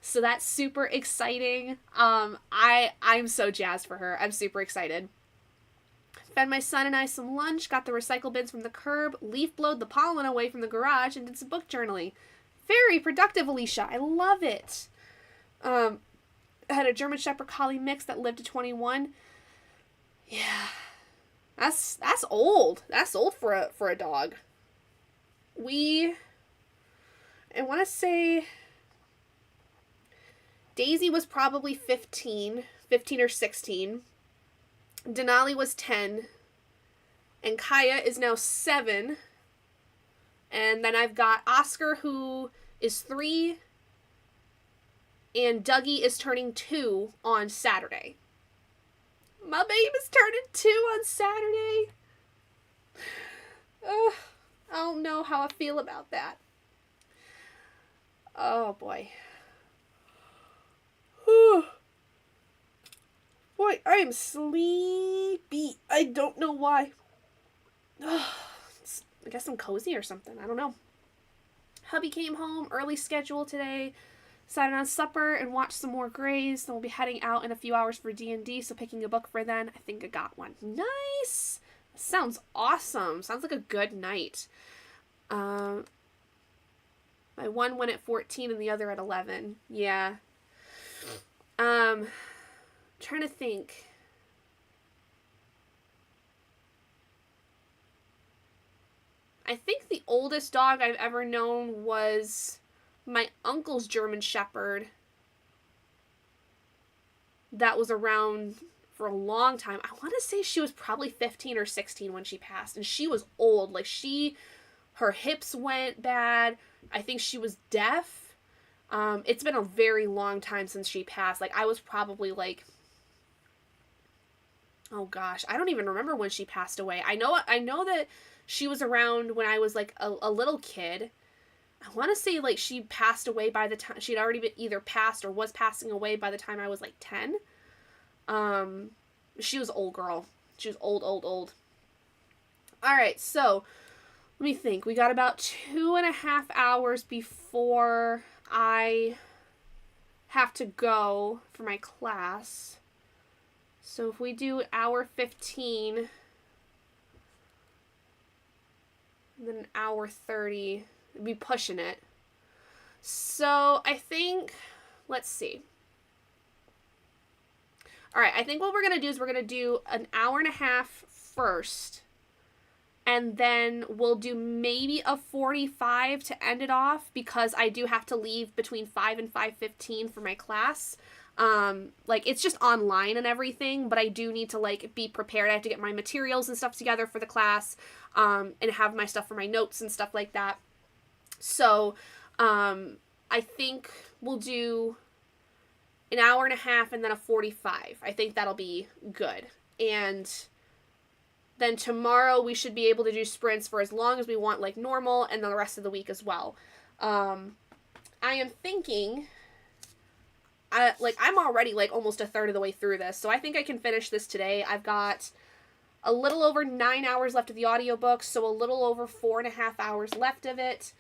So that's super exciting. I'm so jazzed for her. I'm super excited. Fed my son and I some lunch, got the recycle bins from the curb, leaf blowed the pollen away from the garage, and did some book journaling. Very productive, Alicia. I love it. I had a German Shepherd Collie mix that lived to 21. Yeah. That's old. That's old for a dog. I want to say Daisy was probably 15 or 16. Denali was 10. And Kaya is now 7. And then I've got Oscar, who is 3. And Dougie is turning 2 on Saturday. My baby's turning 2 on Saturday. I don't know how I feel about that. Oh, boy. Boy, I am sleepy. I don't know why. I guess I'm cozy or something. I don't know. Hubby came home, early schedule today. Decided on supper and watched some more Greys. Then we'll be heading out in a few hours for D&D, so picking a book for then. I think I got one. Nice! Sounds awesome. Sounds like a good night. My one went at 14 and the other at 11. Yeah. Trying to think. I think the oldest dog I've ever known was my uncle's German Shepherd. That was around for a long time. I want to say she was probably 15 or 16 when she passed. And she was old. Like, her hips went bad. I think she was deaf. It's been a very long time since she passed. Like, I was probably like, oh gosh, I don't even remember when she passed away. I know that she was around when I was like a little kid. I want to say like she passed away by the time she'd already been either passed or was passing away by the time I was like 10. She was old girl. She was old. All right, so let me think. We got about 2.5 hours before I have to go for my class. So if we do hour 15, then an hour 30, we'd be pushing it. So I think, let's see. All right, I think what we're going to do is we're going to do an hour and a half first. and then we'll do maybe a 45 to end it off, because I do have to leave between 5 and 5:15 for my class. Like, it's just online and everything, but I do need to, like, be prepared. I have to get my materials and stuff together for the class, and have my stuff for my notes and stuff like that. So, I think we'll do an hour and a half and then a 45. I think that'll be good. And then tomorrow we should be able to do sprints for as long as we want, like normal, and then the rest of the week as well. I am thinking, I'm already like almost a third of the way through this, so I think I can finish this today. I've got a little over 9 hours left of the audiobook, so a little over 4.5 hours left of it.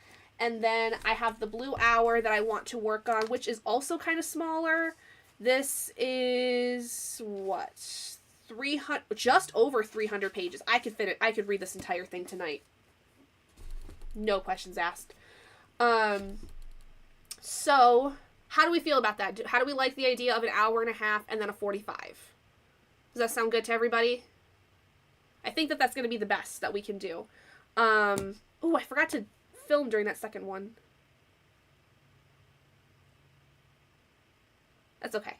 And then I have the Blue Hour that I want to work on, which is also kind of smaller. This is, what, 300, just over 300 pages. I could read this entire thing tonight. No questions asked. So, how do we feel about that? How do we like the idea of an hour and a half and then a 45? Does that sound good to everybody? I think that that's going to be the best that we can do. Oh, I forgot to film during that second one. That's okay.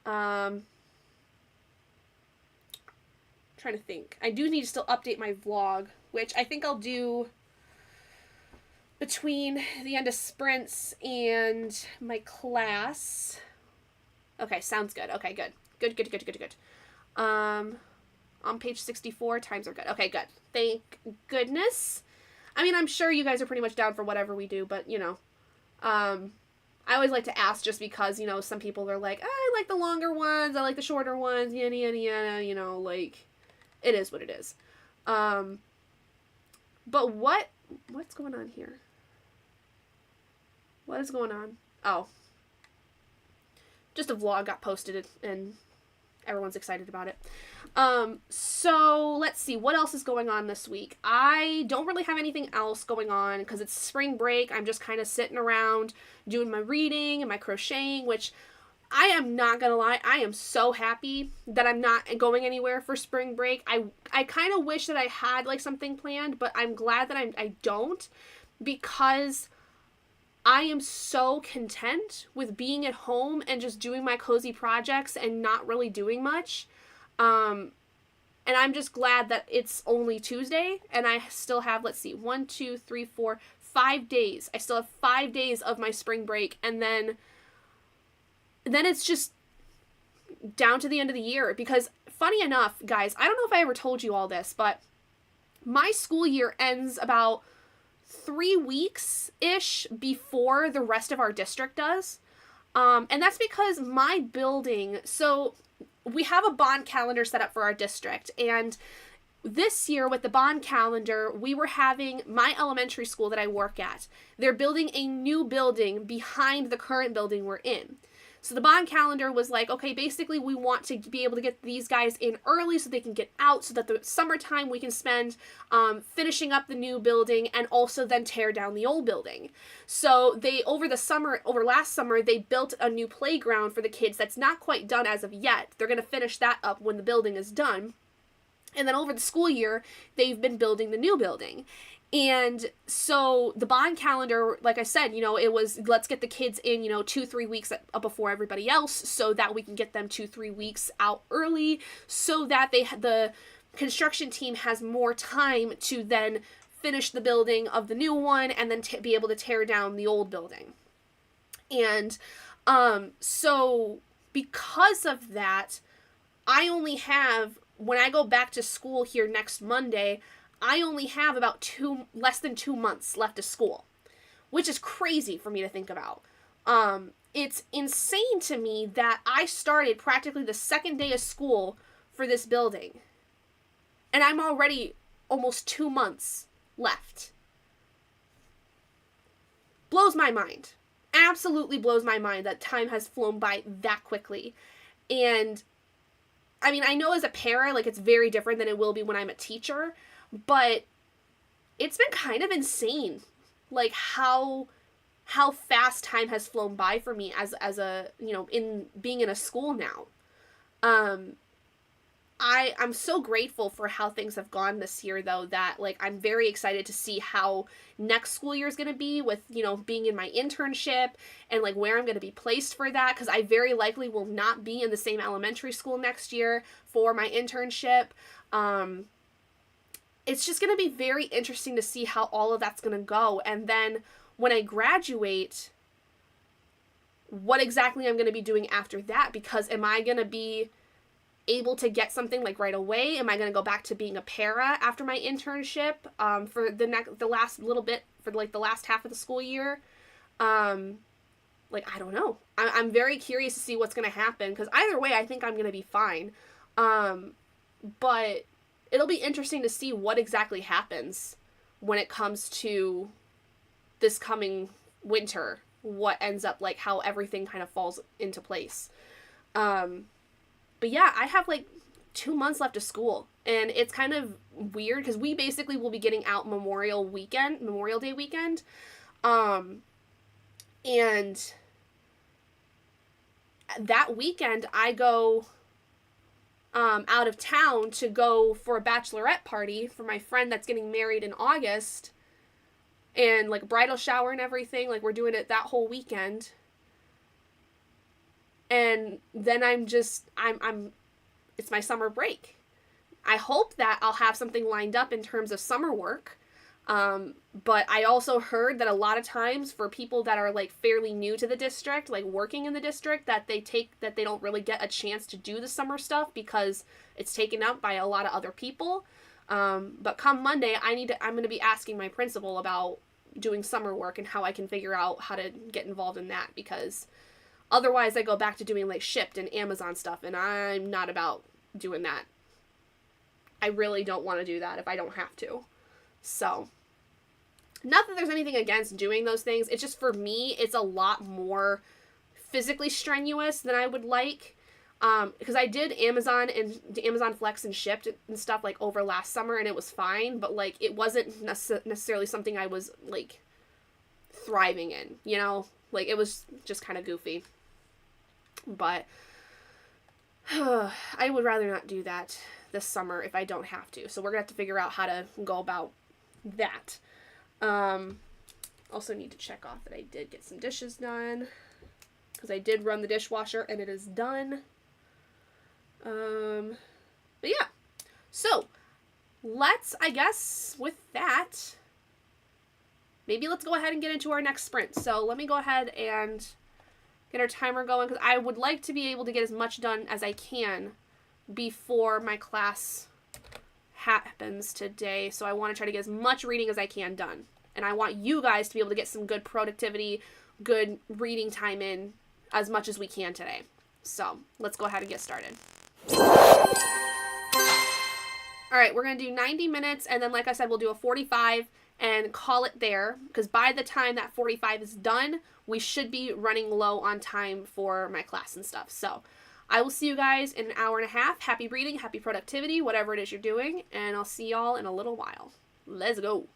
Trying to think. I do need to still update my vlog, which I think I'll do between the end of sprints and my class. Okay, sounds good. Okay, good. Good. On page 64, times are good. Okay, good. Thank goodness. I mean, I'm sure you guys are pretty much down for whatever we do, but, you know, I always like to ask just because, you know, some people are like, I like the longer ones, I like the shorter ones, yada, you know, like, it is what it is. But what's going on here? What is going on? Oh. Just a vlog got posted and everyone's excited about it. So let's see, what else is going on this week? I don't really have anything else going on because it's spring break. I'm just kind of sitting around doing my reading and my crocheting, which I am not gonna lie, I am so happy that I'm not going anywhere for spring break. I kind of wish that I had like something planned, but I'm glad that I don't, because I am so content with being at home and just doing my cozy projects and not really doing much. And I'm just glad that it's only Tuesday and I still have, let's see, 1, 2, 3, 4, 5 days. I still have 5 days of my spring break, and then it's just down to the end of the year. Because funny enough, guys, I don't know if I ever told you all this, but my school year ends about 3 weeks-ish before the rest of our district does. And that's because my building, so we have a bond calendar set up for our district, and this year with the bond calendar, we were having my elementary school that I work at. They're building a new building behind the current building we're in. So the bond calendar was like, okay, basically we want to be able to get these guys in early so they can get out, so that the summertime we can spend finishing up the new building and also then tear down the old building. So they, over last summer, they built a new playground for the kids that's not quite done as of yet. They're going to finish that up when the building is done. And then over the school year, they've been building the new building. And so the bond calendar, like I said, you know, it was, let's get the kids in, you know, 2-3 weeks before everybody else, so that we can get them 2-3 weeks out early, so that the construction team has more time to then finish the building of the new one and then be able to tear down the old building. And so because of that, I only have, when I go back to school here next Monday, I only have about less than 2 months left of school, which is crazy for me to think about. It's insane to me that I started practically the second day of school for this building, and I'm already almost 2 months left. Blows my mind. Absolutely blows my mind that time has flown by that quickly. And I mean, I know as a para, like, it's very different than it will be when I'm a teacher, but it's been kind of insane, like, how fast time has flown by for me as a, you know, in being in a school now. I'm so grateful for how things have gone this year, though, that like I'm very excited to see how next school year is going to be with, you know, being in my internship and like where I'm going to be placed for that, because I very likely will not be in the same elementary school next year for my internship. Um, it's just going to be very interesting to see how all of that's going to go. And then when I graduate, what exactly I'm going to be doing after that, because am I going to be able to get something like right away? Am I going to go back to being a para after my internship for the last little bit, for like the last half of the school year? Like, I don't know. I'm very curious to see what's going to happen, because either way, I think I'm going to be fine. But it'll be interesting to see what exactly happens when it comes to this coming winter, what ends up like, how everything kind of falls into place. But yeah, I have like 2 months left of school, and it's kind of weird because we basically will be getting out Memorial Day weekend. And that weekend I go out of town to go for a bachelorette party for my friend that's getting married in August, and like bridal shower and everything. Like, we're doing it that whole weekend. And then I'm it's my summer break. I hope that I'll have something lined up in terms of summer work. But I also heard that a lot of times for people that are like fairly new to the district, like working in the district, that they don't really get a chance to do the summer stuff because it's taken up by a lot of other people. But come Monday, I'm going to be asking my principal about doing summer work and how I can figure out how to get involved in that, because otherwise I go back to doing like Shipt and Amazon stuff, and I'm not about doing that. I really don't want to do that if I don't have to. So, not that there's anything against doing those things. It's just, for me, it's a lot more physically strenuous than I would like. Because I did Amazon Flex and Shipt and stuff like over last summer, and it was fine, but like it wasn't necessarily something I was like thriving in, you know? Like, it was just kind of goofy. But I would rather not do that this summer if I don't have to. So we're going to have to figure out how to go about that. Also need to check off that I did get some dishes done, because I did run the dishwasher and it is done. But yeah. So let's, I guess, with that, maybe let's go ahead and get into our next sprint. So let me go ahead and get our timer going, because I would like to be able to get as much done as I can before my class happens today. So I want to try to get as much reading as I can done. And I want you guys to be able to get some good productivity, good reading time in as much as we can today. So let's go ahead and get started. Alright, we're going to do 90 minutes, and then like I said, we'll do a 45 and call it there, because by the time that 45 is done, we should be running low on time for my class and stuff. So I will see you guys in an hour and a half. Happy reading, happy productivity, whatever it is you're doing, and I'll see y'all in a little while. Let's go.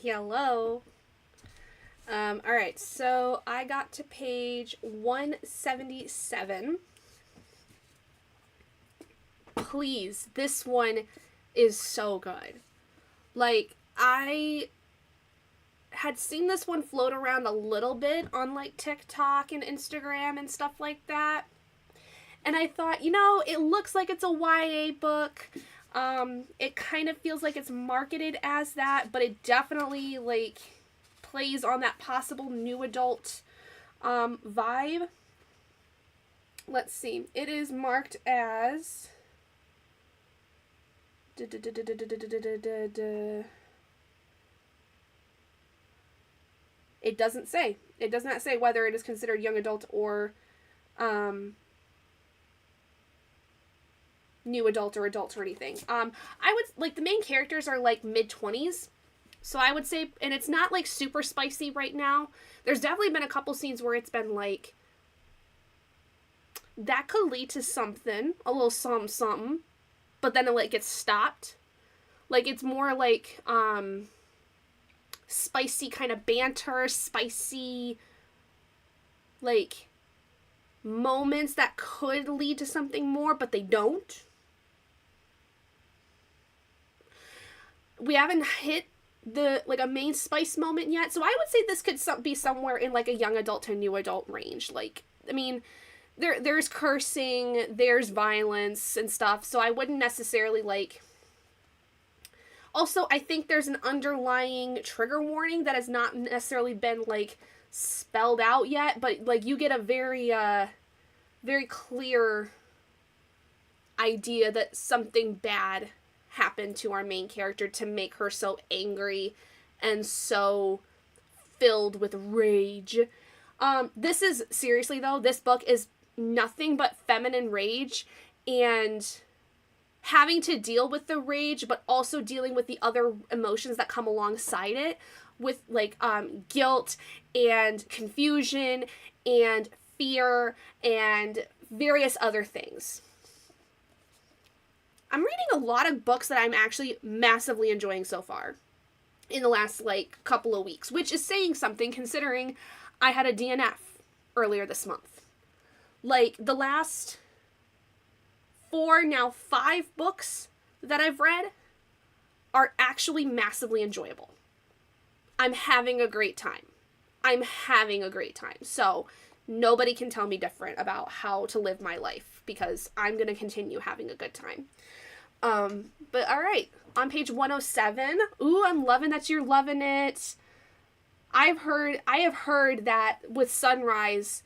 Hello. Alright, so I got to page 177. Please, this one is so good. Like, I had seen this one float around a little bit on, like, TikTok and Instagram and stuff like that. And I thought, it looks like it's a YA book. It kind of feels like it's marketed as that, but it definitely, like, plays on that possible new adult vibe. Let's see. It is marked as... It doesn't say. It does not say whether it is considered young adult or new adult or adult or anything. I would, like, the main characters are, like, mid-20s. So I would say, and it's not, like, super spicy right now. There's definitely been a couple scenes where it's been, like, that could lead to something, a little something, but then it, like, gets stopped. Like, it's more, like, spicy kind of banter, spicy, like, moments that could lead to something more, but they don't. We haven't hit a main spice moment yet, so I would say this could be somewhere in, like, a young adult to new adult range. Like, I mean, there's cursing, there's violence and stuff, so I wouldn't necessarily, like... Also, I think there's an underlying trigger warning that has not necessarily been, like, spelled out yet, but, like, you get a very, very clear idea that something bad happened to our main character to make her so angry and so filled with rage. This is, seriously though, this book is nothing but feminine rage and having to deal with the rage, but also dealing with the other emotions that come alongside it, with, like, guilt and confusion and fear and various other things. I'm reading a lot of books that I'm actually massively enjoying so far in the last, like, couple of weeks, which is saying something considering I had a DNF earlier this month. Like, the last 4, now 5 books that I've read are actually massively enjoyable. I'm having a great time. So nobody can tell me different about how to live my life because I'm going to continue having a good time. But alright, on page 107, ooh, I'm loving that you're loving it. I have heard that with Sunrise,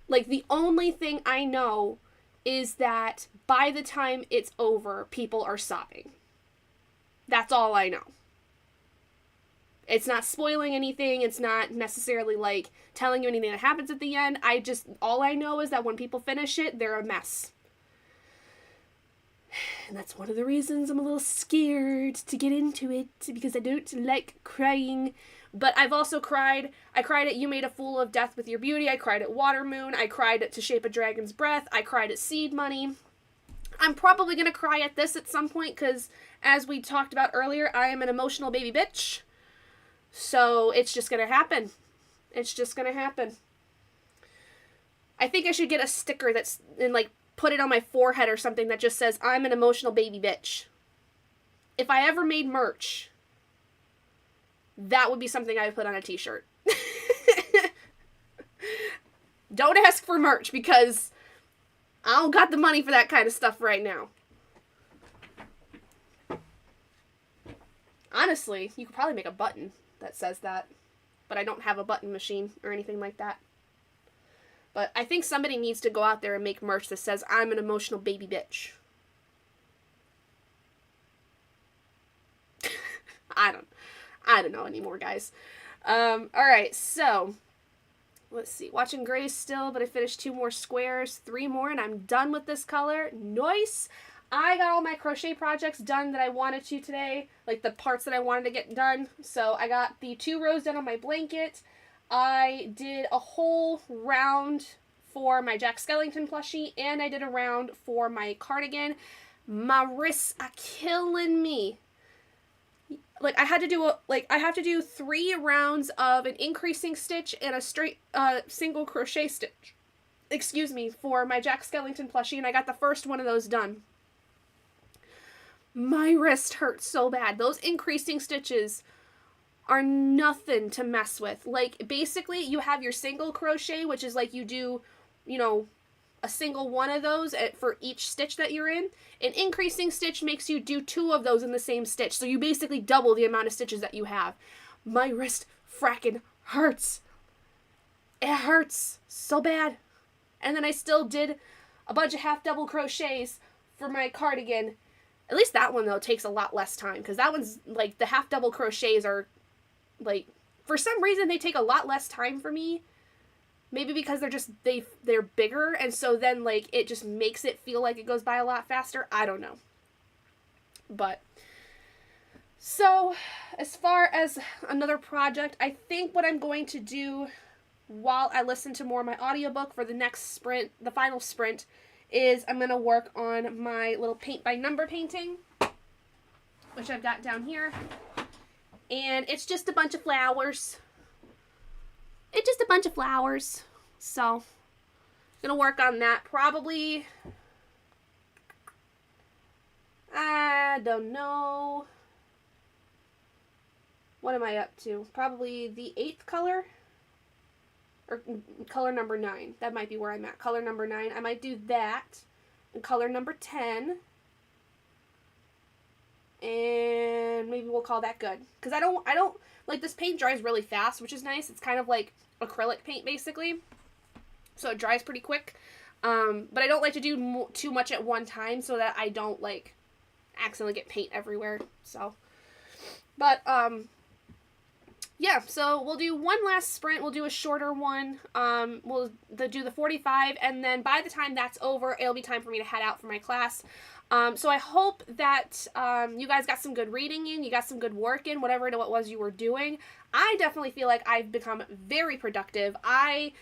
like, the only thing I know is that by the time it's over, people are sobbing. That's all I know. It's not spoiling anything. It's not necessarily, like, telling you anything that happens at the end. All I know is that when people finish it, they're a mess. And that's one of the reasons I'm a little scared to get into it, because I don't like crying. But I've also cried. I cried at You Made a Fool of Death with Your Beauty. I cried at Water Moon. I cried at To Shape a Dragon's Breath. I cried at Seed Money. I'm probably going to cry at this at some point, because as we talked about earlier, I am an emotional baby bitch. So it's just going to happen. I think I should get a sticker that's in, like, put it on my forehead or something that just says, I'm an emotional baby bitch. If I ever made merch, that would be something I would put on a t-shirt. Don't ask for merch because I don't got the money for that kind of stuff right now. Honestly, you could probably make a button that says that, but I don't have a button machine or anything like that. But I think somebody needs to go out there and make merch that says, I'm an emotional baby bitch. I don't know anymore, guys. Alright, so, let's see. Watching Grace still, but I finished 2 more squares, 3 more, and I'm done with this color. Nice! I got all my crochet projects done that I wanted to today, like the parts that I wanted to get done. So I got the 2 rows done on my blanket. I did a whole round for my Jack Skellington plushie, and I did a round for my cardigan. My wrists are killing me. like I had to do I have to do 3 rounds of an increasing stitch and a straight single crochet stitch, excuse me, for my Jack Skellington plushie, and I got the first one of those done. My wrist hurts so bad. Those increasing stitches are nothing to mess with. Like, basically, you have your single crochet, which is like you do, you know, a single one of those for each stitch that you're in. An increasing stitch makes you do 2 of those in the same stitch. So you basically double the amount of stitches that you have. My wrist fracking hurts. It hurts so bad. And then I still did a bunch of half double crochets for my cardigan. At least that one, though, takes a lot less time, because that one's, like, the half double crochets are, like, for some reason they take a lot less time for me. Maybe because they're bigger, and so then, like, it just makes it feel like it goes by a lot faster. I don't know. But, so, as far as another project, I think what I'm going to do while I listen to more of my audiobook for the next sprint, the final sprint, is I'm going to work on my little paint by number painting, which I've got down here. And it's just a bunch of flowers. It's just a bunch of flowers. So, I'm going to work on that probably, I don't know. What am I up to? Probably the 8th color? Or color number 9. That might be where I'm at. Color number 9. I might do that. And color number 10. And maybe we'll call that good. Because I don't, like, this paint dries really fast, which is nice. It's kind of like acrylic paint, basically. So it dries pretty quick. But I don't like to do too much at one time so that I don't, like, accidentally get paint everywhere. So, but, yeah, so we'll do one last sprint. We'll do a shorter one. We'll do the 45, and then by the time that's over, it'll be time for me to head out for my class. So I hope that you guys got some good reading in, you got some good work in, whatever it was you were doing. I definitely feel like I've become very productive. I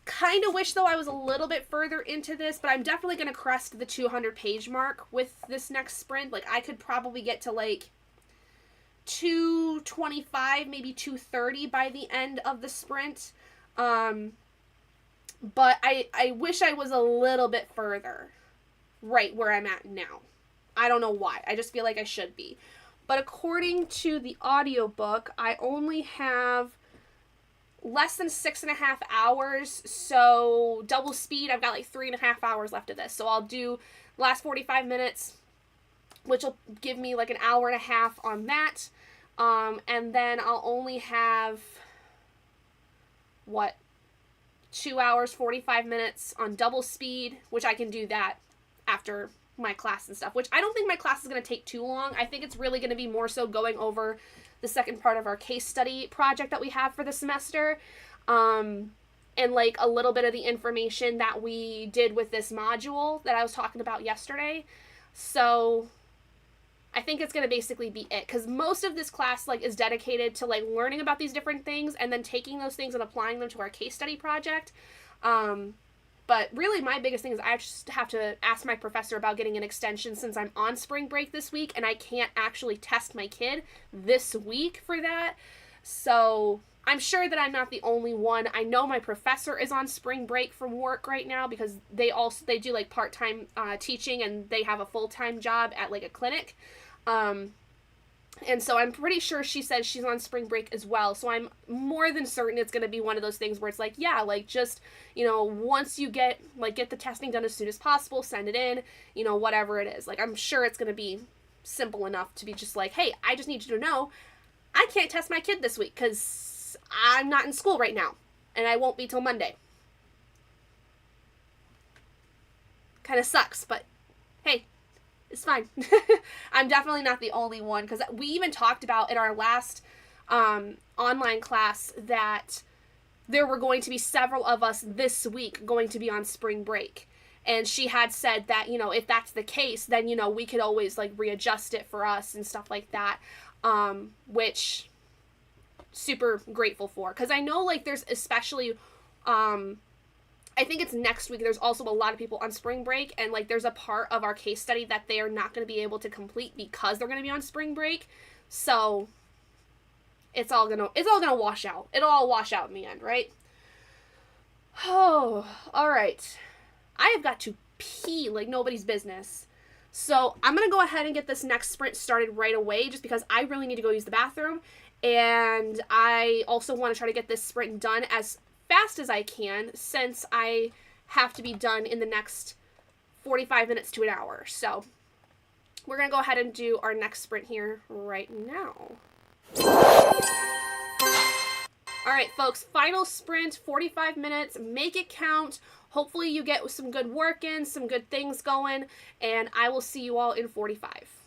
kind of wish, though, I was a little bit further into this, but I'm definitely going to crest the 200-page mark with this next sprint. Like, I could probably get to, like, 225, maybe 230 by the end of the sprint. But I wish I was a little bit further right where I'm at now. I don't know why. I just feel like I should be. But according to the audiobook, I only have less than 6.5 hours. So double speed, I've got like 3.5 hours left of this. So I'll do the last 45 minutes, which will give me like an hour and a half on that. And then I'll only have, 2 hours, 45 minutes on double speed, which I can do that after my class and stuff, which I don't think my class is going to take too long. I think it's really going to be more so going over the second part of our case study project that we have for the semester. And like a little bit of the information that we did with this module that I was talking about yesterday. So I think it's going to basically be it, because most of this class, like, is dedicated to, like, learning about these different things and then taking those things and applying them to our case study project. But really my biggest thing is I just have to ask my professor about getting an extension since I'm on spring break this week and I can't actually test my kid this week for that. So I'm sure that I'm not the only one. I know my professor is on spring break from work right now because they do like part-time teaching, and they have a full-time job at like a clinic. And so I'm pretty sure she says she's on spring break as well. So I'm more than certain it's going to be one of those things where it's like, yeah, like just, you know, once you get the testing done as soon as possible, send it in, you know, whatever it is. Like, I'm sure it's going to be simple enough to be just like, hey, I just need you to know I can't test my kid this week because I'm not in school right now, and I won't be till Monday. Kind of sucks, but hey, it's fine. I'm definitely not the only one, because we even talked about in our last online class that there were going to be several of us this week going to be on spring break. And she had said that, you know, if that's the case, then, you know, we could always like readjust it for us and stuff like that, which super grateful for. Because I know like there's especially I think it's next week, there's also a lot of people on spring break, and like there's a part of our case study that they are not going to be able to complete because they're going to be on spring break. So it's all gonna wash out. It'll all wash out in the end, right? Oh, all right. I have got to pee like nobody's business. So I'm going to go ahead and get this next sprint started right away just because I really need to go use the bathroom. And I also want to try to get this sprint done as fast as I can since I have to be done in the next 45 minutes to an hour. So we're going to go ahead and do our next sprint here right now. All right, folks, final sprint, 45 minutes. Make it count. Hopefully you get some good work in, some good things going, and I will see you all in 45.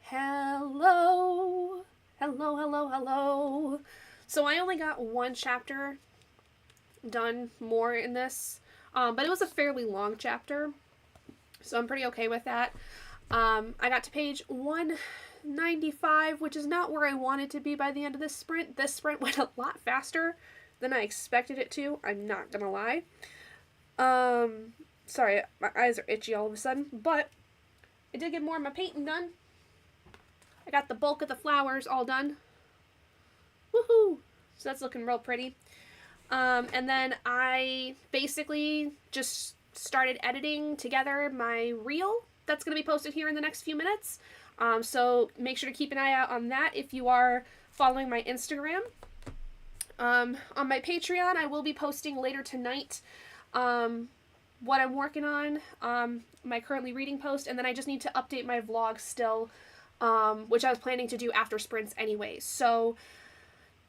Hello. Hello, hello, hello. So I only got one chapter done more in this, but it was a fairly long chapter, so I'm pretty okay with that. I got to page 195, which is not where I wanted to be by the end of this sprint. This sprint went a lot faster than I expected it to. I'm not gonna lie. Sorry, my eyes are itchy all of a sudden, but I did get more of my painting done. I got the bulk of the flowers all done. Woohoo! So that's looking real pretty. And then I basically just started editing together my reel that's going to be posted here in the next few minutes. So make sure to keep an eye out on that if you are following my Instagram. On my Patreon, I will be posting later tonight what I'm working on, my currently reading post, and then I just need to update my vlog still, which I was planning to do after sprints anyway. So,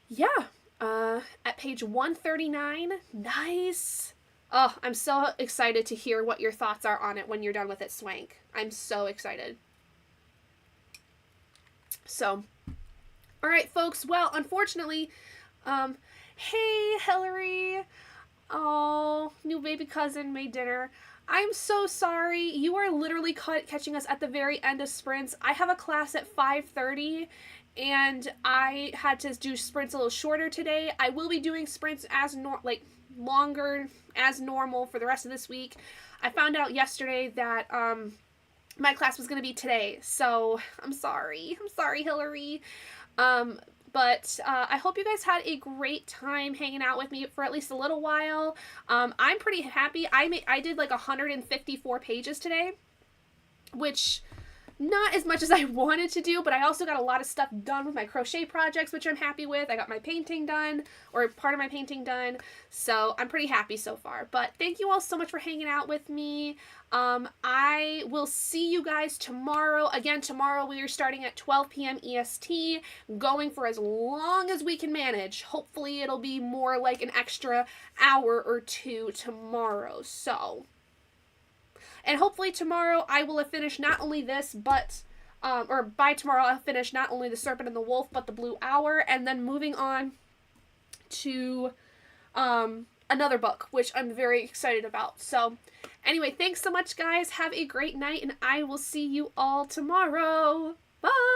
yeah, at page 139, nice. Oh, I'm so excited to hear what your thoughts are on it when you're done with it, Swank. I'm so excited. So, all right, folks. Well, unfortunately, hey, Hillary. Oh, new baby cousin made dinner. I'm so sorry. You are literally catching us at the very end of sprints. I have a class at 5:30, and I had to do sprints a little shorter today. I will be doing sprints as longer as normal for the rest of this week. I found out yesterday that my class was going to be today, so I'm sorry. I'm sorry, Hillary. But I hope you guys had a great time hanging out with me for at least a little while. I'm pretty happy. I did like 154 pages today, which not as much as I wanted to do, but I also got a lot of stuff done with my crochet projects, which I'm happy with. I got my painting done, or part of my painting done, so I'm pretty happy so far. But thank you all so much for hanging out with me. I will see you guys tomorrow. Again, tomorrow we are starting at 12 p.m. EST, going for as long as we can manage. Hopefully it'll be more like an extra hour or two tomorrow, so... And hopefully tomorrow I will have finished not only this, but, or by tomorrow I'll finish not only The Serpent and the Wolf, but The Blue Hour, and then moving on to another book, which I'm very excited about. So, anyway, thanks so much, guys. Have a great night, and I will see you all tomorrow. Bye!